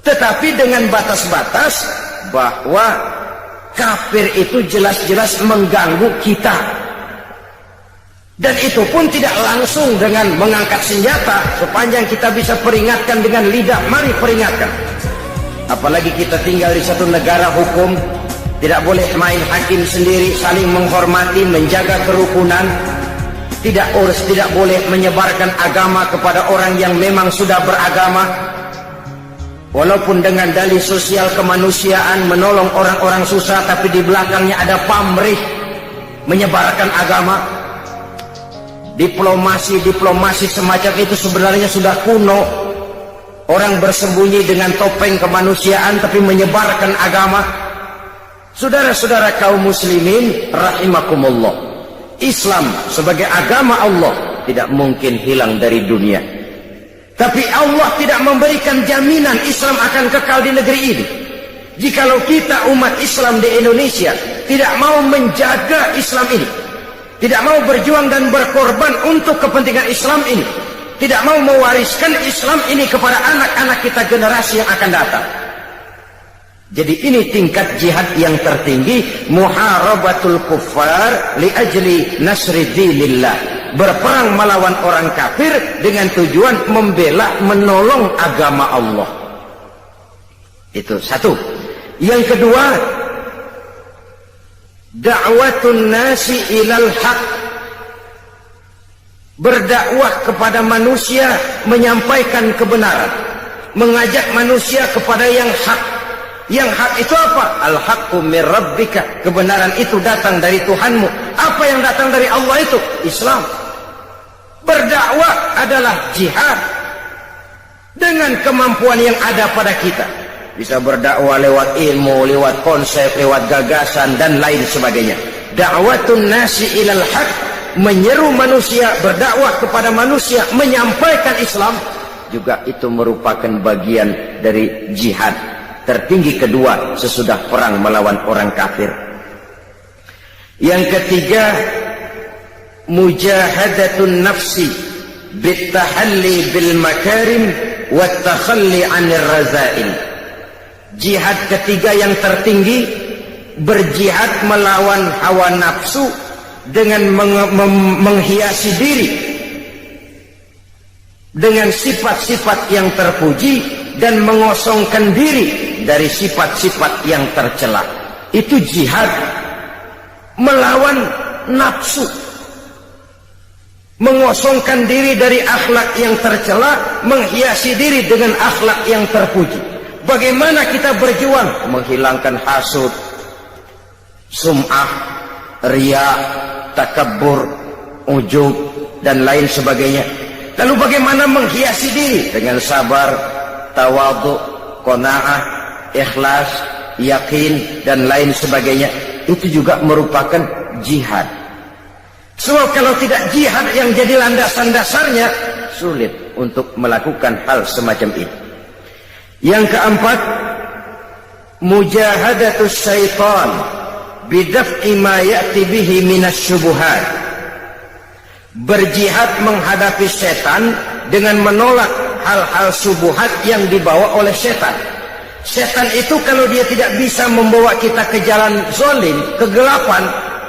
Speaker 1: tetapi dengan batas-batas bahwa kafir itu jelas-jelas mengganggu kita. Dan itu pun tidak langsung dengan mengangkat senjata, sepanjang kita bisa peringatkan dengan lidah, mari peringatkan. Apalagi kita tinggal di satu negara hukum, tidak boleh main hakim sendiri, saling menghormati, menjaga kerukunan. Tidak boleh menyebarkan agama kepada orang yang memang sudah beragama. Walaupun dengan dalih sosial kemanusiaan, menolong orang-orang susah, tapi di belakangnya ada pamrih menyebarkan agama. Diplomasi semacam itu sebenarnya sudah kuno. Orang bersembunyi dengan topeng kemanusiaan tapi menyebarkan agama. Saudara-saudara kaum muslimin rahimakumullah, Islam sebagai agama Allah tidak mungkin hilang dari dunia. Tapi Allah tidak memberikan jaminan Islam akan kekal di negeri ini. Jikalau kita umat Islam di Indonesia tidak mau menjaga Islam ini, tidak mau berjuang dan berkorban untuk kepentingan Islam ini, tidak mau mewariskan Islam ini kepada anak-anak kita generasi yang akan datang. Jadi ini tingkat jihad yang tertinggi, muharabatul kuffar li ajli nasri dinillah. Berperang melawan orang kafir dengan tujuan membela, menolong agama Allah. Itu satu. Yang kedua, da'watun nasi ilal haq. Berdakwah kepada manusia, menyampaikan kebenaran, mengajak manusia kepada yang hak. Yang hak itu apa? Al-haqqu min rabbika. Kebenaran itu datang dari Tuhanmu. Apa yang datang dari Allah itu? Islam. Berdakwah adalah jihad dengan kemampuan yang ada pada kita. Bisa berdakwah lewat ilmu, lewat konsep, lewat gagasan dan lain sebagainya. Da'watun nasi ilal haq, menyeru manusia, berdakwah kepada manusia, menyampaikan Islam, juga itu merupakan bagian dari jihad tertinggi kedua sesudah perang melawan orang kafir. Yang ketiga, mujahadatun nafsi bittahalli bil makarim wat takhalli 'anil razail. Jihad ketiga yang tertinggi, berjihad melawan hawa nafsu dengan menghiasi diri dengan sifat-sifat yang terpuji dan mengosongkan diri dari sifat-sifat yang tercela. Itu jihad melawan nafsu, mengosongkan diri dari akhlak yang tercela, menghiasi diri dengan akhlak yang terpuji. Bagaimana kita berjuang menghilangkan hasud, sum'ah, riya, takabbur, ujub, dan lain sebagainya. Lalu bagaimana menghiasi diri dengan sabar, tawadhu, qanaah, ikhlas, yakin, dan lain sebagainya. Itu juga merupakan jihad. Sebab kalau tidak jihad yang jadi landasan dasarnya, sulit untuk melakukan hal semacam itu. Yang keempat, mujahadatus syaitan bidaf'i ma ya'ti bihi minasyubuhat. Berjihad menghadapi setan dengan menolak hal-hal subuhat yang dibawa oleh setan. Setan itu kalau dia tidak bisa membawa kita ke jalan zalim, kegelapan,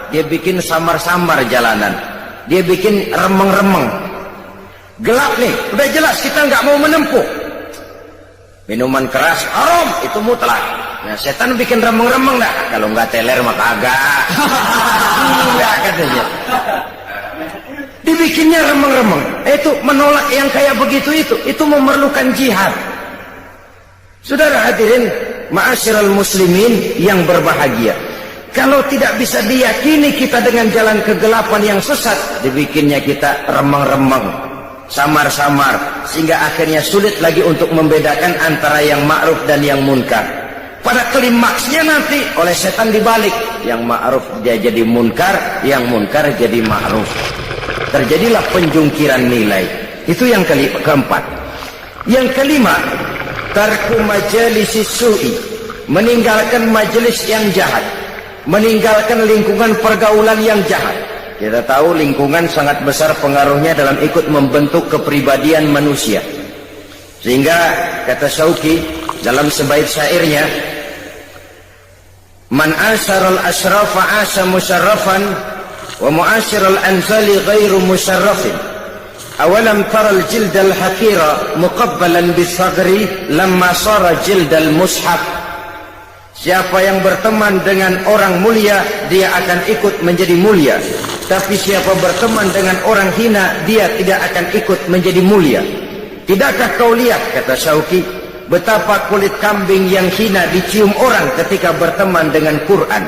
Speaker 1: dia bikin samar-samar jalanan, dia bikin remeng-remeng. Gelap nih, udah jelas kita nggak mau menempuh. Minuman keras haram, itu mutlak. Nah, setan bikin remeng-remeng dah. Kalau nggak teler mah kagak. Enggak katanya. Dibikinnya remeng-remeng. Itu menolak yang kayak begitu itu memerlukan jihad. Saudara hadirin, ma'asyiral muslimin yang berbahagia. Kalau tidak bisa diyakini kita dengan jalan kegelapan yang sesat, dibikinnya kita remeng-remeng, samar-samar, sehingga akhirnya sulit lagi untuk membedakan antara yang ma'ruf dan yang munkar. Pada klimaksnya nanti oleh setan dibalik, yang ma'ruf dia jadi munkar, yang munkar jadi ma'ruf. Terjadilah penjungkiran nilai. Itu yang keempat. Yang kelima, tarku majalisi su'i, meninggalkan majelis yang jahat, meninggalkan lingkungan pergaulan yang jahat. Kita tahu lingkungan sangat besar pengaruhnya dalam ikut membentuk kepribadian manusia. Sehingga kata Syauqi dalam sebaik syairnya, man asyaral asrafa asa musyarrafan wa muasyiral anzali ghairu musyarrafin. Awalam taral jildal hakira muqabbalan bisagri lamma sara jildal mushaf. Siapa yang berteman dengan orang mulia, dia akan ikut menjadi mulia. Tapi siapa berteman dengan orang hina, dia tidak akan ikut menjadi mulia. Tidakkah kau lihat, kata Syauqi, betapa kulit kambing yang hina dicium orang ketika berteman dengan Quran.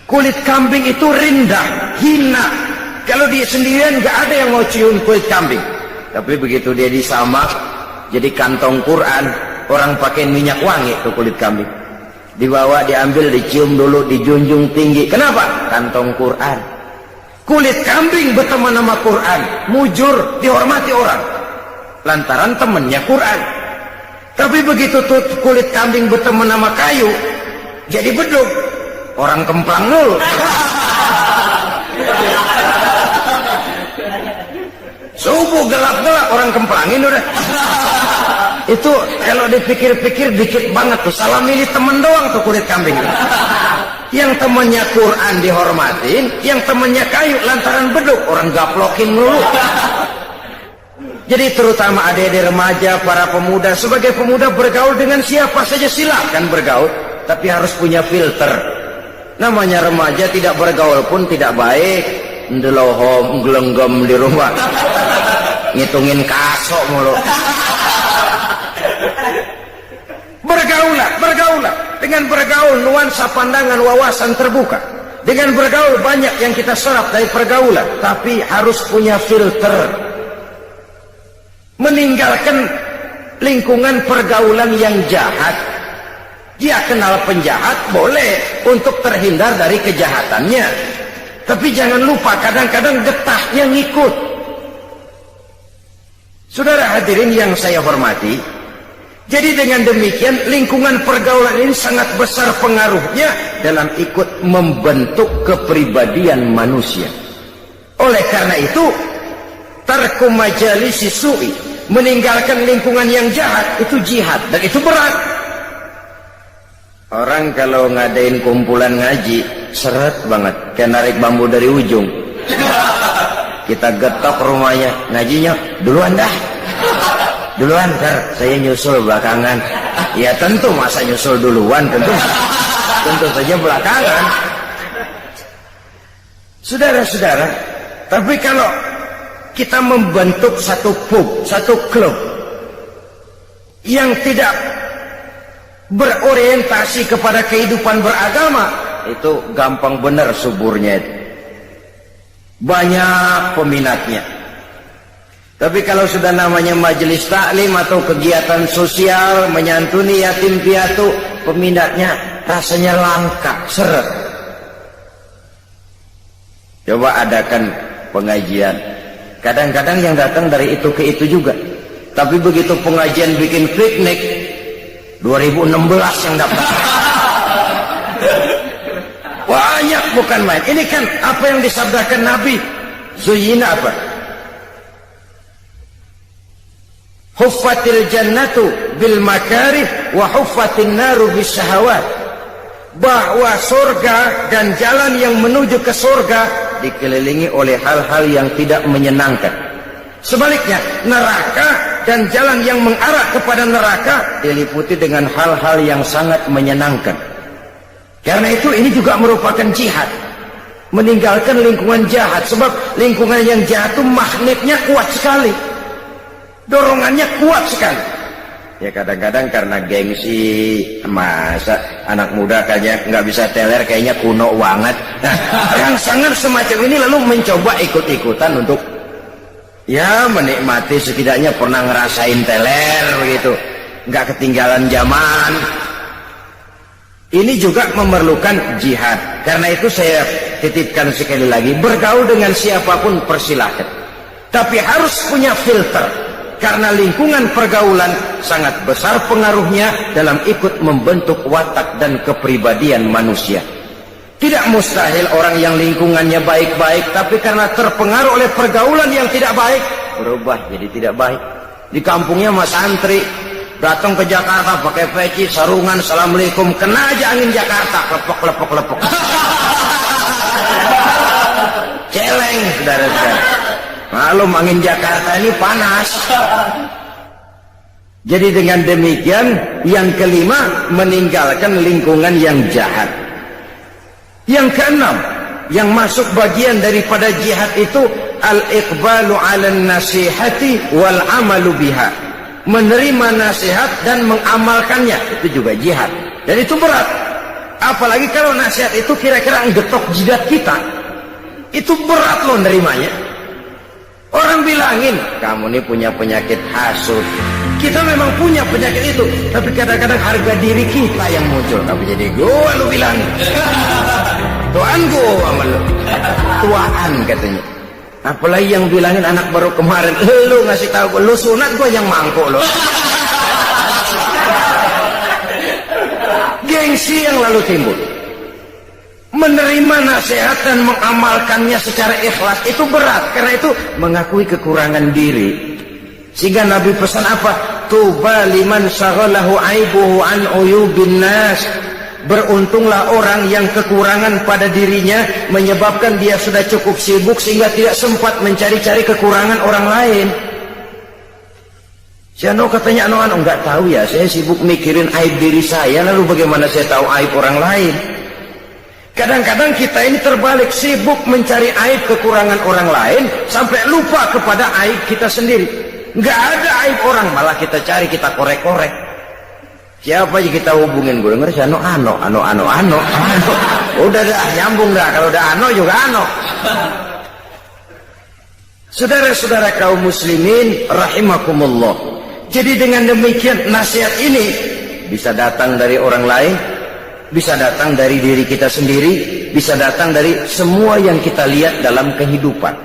Speaker 1: Kulit kambing itu rendah, hina. Kalau dia sendirian gak ada yang mau cium kulit kambing. Tapi begitu dia disamak jadi kantong Quran, orang pakai minyak wangi ke kulit kambing. Dibawa, diambil, dicium dulu, dijunjung tinggi. Kenapa? Kantong Quran. Kulit kambing berteman sama Quran, mujur, dihormati orang lantaran temannya Quran. Tapi begitu tuh kulit kambing berteman sama kayu, jadi beduk, orang kemplang dulu. Subuh gelap-gelap orang kemplangin udah. Itu kalau dipikir-pikir dikit banget tuh, salah milih temen doang tuh kulit kambing. Yang temennya Quran dihormatin, yang temennya kayu lantaran beduk, orang gaplokin dulu. Jadi terutama adik-adik remaja, para pemuda, sebagai pemuda bergaul dengan siapa saja silakan bergaul, tapi harus punya filter. Namanya remaja tidak bergaul pun tidak baik. Ndelohom gelenggem di rumah, ngitungin kasok mulu. Bergaulah. Dengan bergaul nuansa pandangan wawasan terbuka. Dengan bergaul banyak yang kita serap dari pergaulan, tapi harus punya filter. Meninggalkan lingkungan pergaulan yang jahat. Dia kenal penjahat boleh untuk terhindar dari kejahatannya. Tapi jangan lupa kadang-kadang getahnya ngikut. Saudara hadirin yang saya hormati, jadi dengan demikian lingkungan pergaulan ini sangat besar pengaruhnya dalam ikut membentuk kepribadian manusia. Oleh karena itu, tarku majalisi su'i, meninggalkan lingkungan yang jahat, itu jihad, dan itu berat. Orang kalau ngadain kumpulan ngaji, seret banget, kayak narik bambu dari ujung. Kita getok rumahnya, ngajinya duluan dah. Duluan, saya nyusul belakangan. Ya tentu, masa nyusul duluan, tentu saja belakangan. Saudara-saudara, tapi kalau kita membentuk satu pub, satu klub yang tidak berorientasi kepada kehidupan beragama, itu gampang benar suburnya itu. Banyak peminatnya. Tapi kalau sudah namanya majelis taklim atau kegiatan sosial menyantuni yatim piatu, peminatnya rasanya langka, seret. Coba adakan pengajian. Kadang-kadang yang datang dari itu ke itu juga. Tapi begitu pengajian bikin piknik, 2016 yang dapat. Banyak bukan main. Ini kan apa yang disabdakan Nabi. Zuyina apa? Huffatil jannatu bil makarih wa huffatin naru bis syahawat. Bahwa surga dan jalan yang menuju ke surga dikelilingi oleh hal-hal yang tidak menyenangkan. Sebaliknya, neraka dan jalan yang mengarah kepada neraka diliputi dengan hal-hal yang sangat menyenangkan. Karena itu ini juga merupakan jihad. Meninggalkan lingkungan jahat. Sebab lingkungan yang jahat itu magnetnya kuat sekali. Dorongannya kuat sekali. Ya kadang-kadang karena gengsi, masa anak muda kayaknya nggak bisa teler, kayaknya kuno banget. Nah, yang sangat semacam ini lalu mencoba ikut-ikutan untuk ya menikmati, setidaknya pernah ngerasain teler begitu, nggak ketinggalan zaman. Ini juga memerlukan jihad. Karena itu saya titipkan sekali lagi, bergaul dengan siapapun persilahkan, tapi harus punya filter. Karena lingkungan pergaulan sangat besar pengaruhnya dalam ikut membentuk watak dan kepribadian manusia. Tidak mustahil orang yang lingkungannya baik-baik, tapi karena terpengaruh oleh pergaulan yang tidak baik, berubah jadi tidak baik. Di kampungnya mas santri, datang ke Jakarta pakai peci, sarungan, assalamualaikum, kena aja angin Jakarta, lepok. Celeng, saudara-saudara. Malum angin Jakarta ini panas. Jadi dengan demikian, yang kelima, meninggalkan lingkungan yang jahat. Yang keenam, yang masuk bagian daripada jihad itu, al-iqbalu 'alan nasihati wal 'amalu biha. Menerima nasihat dan mengamalkannya, itu juga jihad. Dan itu berat. Apalagi kalau nasihat itu kira-kira ngetok jidat kita. Itu berat loh nerimanya. Orang bilangin, kamu ini punya penyakit hasut. Kita memang punya penyakit itu, tapi kadang-kadang harga diri kita yang muncul. Tapi jadi gua lu bilang, tuan gua sama lu, tuaan katanya. Apalagi yang bilangin anak baru kemarin, lu ngasih tahu gua, lu sunat, gua yang mangkuk lo. Gengsi yang lalu timbul. Menerima nasihat dan mengamalkannya secara ikhlas itu berat. Karena itu mengakui kekurangan diri. Sehingga Nabi pesan apa? Tuba liman syaghalahu aibuhu an uyubin nas. Beruntunglah orang yang kekurangan pada dirinya menyebabkan dia sudah cukup sibuk sehingga tidak sempat mencari-cari kekurangan orang lain. Si Ano katanya, Ano enggak tahu ya, saya sibuk mikirin aib diri saya, lalu bagaimana saya tahu aib orang lain? Kadang-kadang kita ini terbalik, sibuk mencari aib kekurangan orang lain sampai lupa kepada aib kita sendiri. Nggak ada aib orang, malah kita cari, kita korek-korek. Siapa aja kita hubungin, gue denger si Ano. Udah dah, nyambung dah, kalau udah Ano juga Ano. Saudara-saudara kaum muslimin rahimakumullah. Jadi dengan demikian nasihat ini bisa datang dari orang lain, bisa datang dari diri kita sendiri, bisa datang dari semua yang kita lihat dalam kehidupan.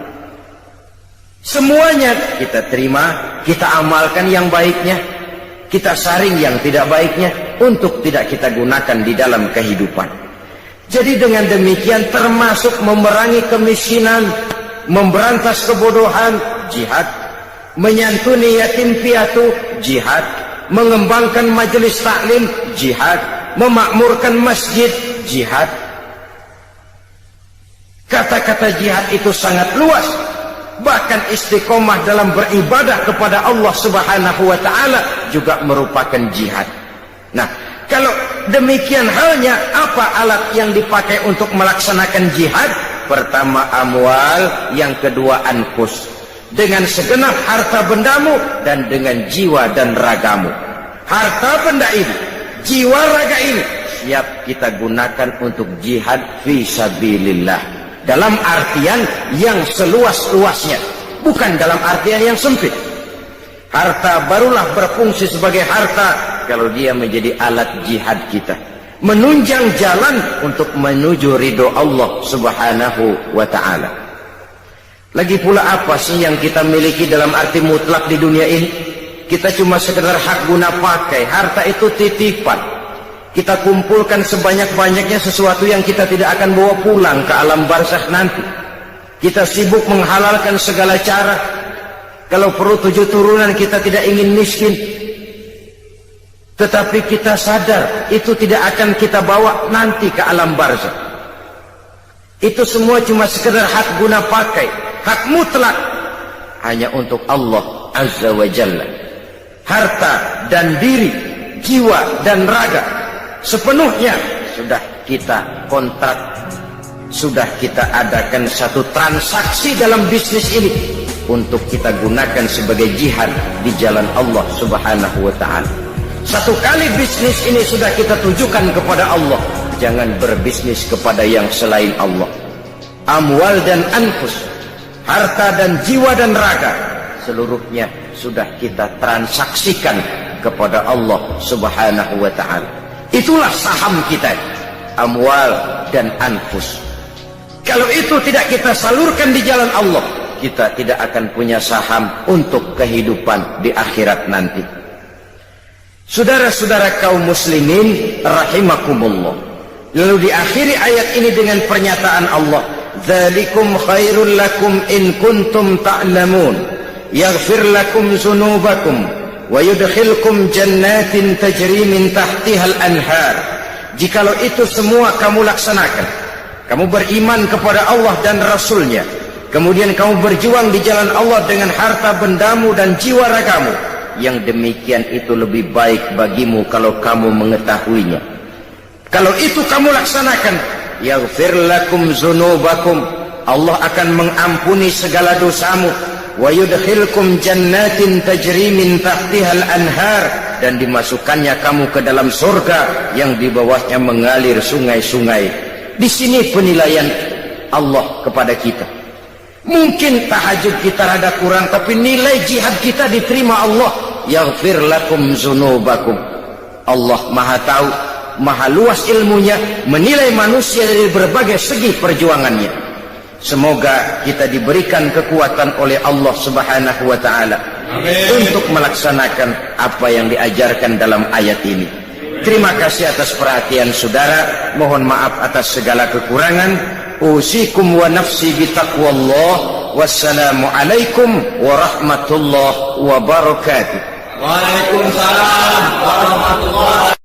Speaker 1: Semuanya kita terima, kita amalkan yang baiknya, kita saring yang tidak baiknya untuk tidak kita gunakan di dalam kehidupan. Jadi dengan demikian termasuk memerangi kemiskinan, memberantas kebodohan, jihad, menyantuni yatim piatu, jihad, mengembangkan majelis taklim, jihad, memakmurkan masjid, jihad. Kata-kata jihad itu sangat luas. Bahkan istiqomah dalam beribadah kepada Allah Subhanahu wa ta'ala juga merupakan jihad. Nah, kalau demikian halnya, apa alat yang dipakai untuk melaksanakan jihad? Pertama amwal, yang kedua anfus. Dengan segenap harta bendamu dan dengan jiwa dan ragamu. Harta benda ini, jiwa raga ini siap kita gunakan untuk jihad fi sabilillah, dalam artian yang seluas-luasnya, bukan dalam artian yang sempit. Harta barulah berfungsi sebagai harta kalau dia menjadi alat jihad kita, menunjang jalan untuk menuju ridho Allah Subhanahu wa ta'ala. Lagi pula apa sih yang kita miliki dalam arti mutlak di dunia ini? Kita cuma sekedar hak guna pakai. Harta itu titipan. Kita kumpulkan sebanyak-banyaknya sesuatu yang kita tidak akan bawa pulang ke alam barzakh nanti. Kita sibuk menghalalkan segala cara. Kalau perlu 7 turunan kita tidak ingin miskin. Tetapi kita sadar itu tidak akan kita bawa nanti ke alam barzakh. Itu semua cuma sekedar hak guna pakai, hak mutlak hanya untuk Allah Azza wa Jalla. Harta dan diri, jiwa dan raga sepenuhnya sudah kita kontrak, sudah kita adakan satu transaksi dalam bisnis ini untuk kita gunakan sebagai jihad di jalan Allah Subhanahu wa ta'ala. Satu kali bisnis ini sudah kita tujukan kepada Allah, jangan berbisnis kepada yang selain Allah. Amwal dan anfus, harta dan jiwa dan raga, seluruhnya sudah kita transaksikan kepada Allah Subhanahu wa ta'ala. Itulah saham kita, amwal dan anfus. Kalau itu tidak kita salurkan di jalan Allah, kita tidak akan punya saham untuk kehidupan di akhirat nanti. Saudara-saudara kaum muslimin rahimakumullah, lalu diakhiri ayat ini dengan pernyataan Allah, dzalikum khairul lakum in kuntum ta'lamun yaghfir lakum dzunubakum wa yudkhilkum jannatin tajri min tahtihal anhar. Jikalau itu semua kamu laksanakan, kamu beriman kepada Allah dan Rasulnya, kemudian kamu berjuang di jalan Allah dengan harta bendamu dan jiwa ragamu, yang demikian itu lebih baik bagimu kalau kamu mengetahuinya. Kalau itu kamu laksanakan, yaghfir lakum dzunubakum, Allah akan mengampuni segala dosamu, wa yudkhilkum jannatin tajri min tahtihal anhar, dan dimasukkannya kamu ke dalam surga yang di bawahnya mengalir sungai-sungai. Di sini penilaian Allah kepada kita. Mungkin tahajud kita rada kurang, tapi nilai jihad kita diterima Allah. Yaghfir lakum dzunubakum. Allah Maha tahu, Maha luas ilmunya, menilai manusia dari berbagai segi perjuangannya. Semoga kita diberikan kekuatan oleh Allah Subhanahu wa ta'ala untuk melaksanakan apa yang diajarkan dalam ayat ini. Terima kasih atas perhatian saudara. Mohon maaf atas segala kekurangan. Usikum wa nafsi bitaqwallah. Wassalamu alaikum warahmatullahi wabarakatuh.
Speaker 2: Waalaikumsalam warahmatullahi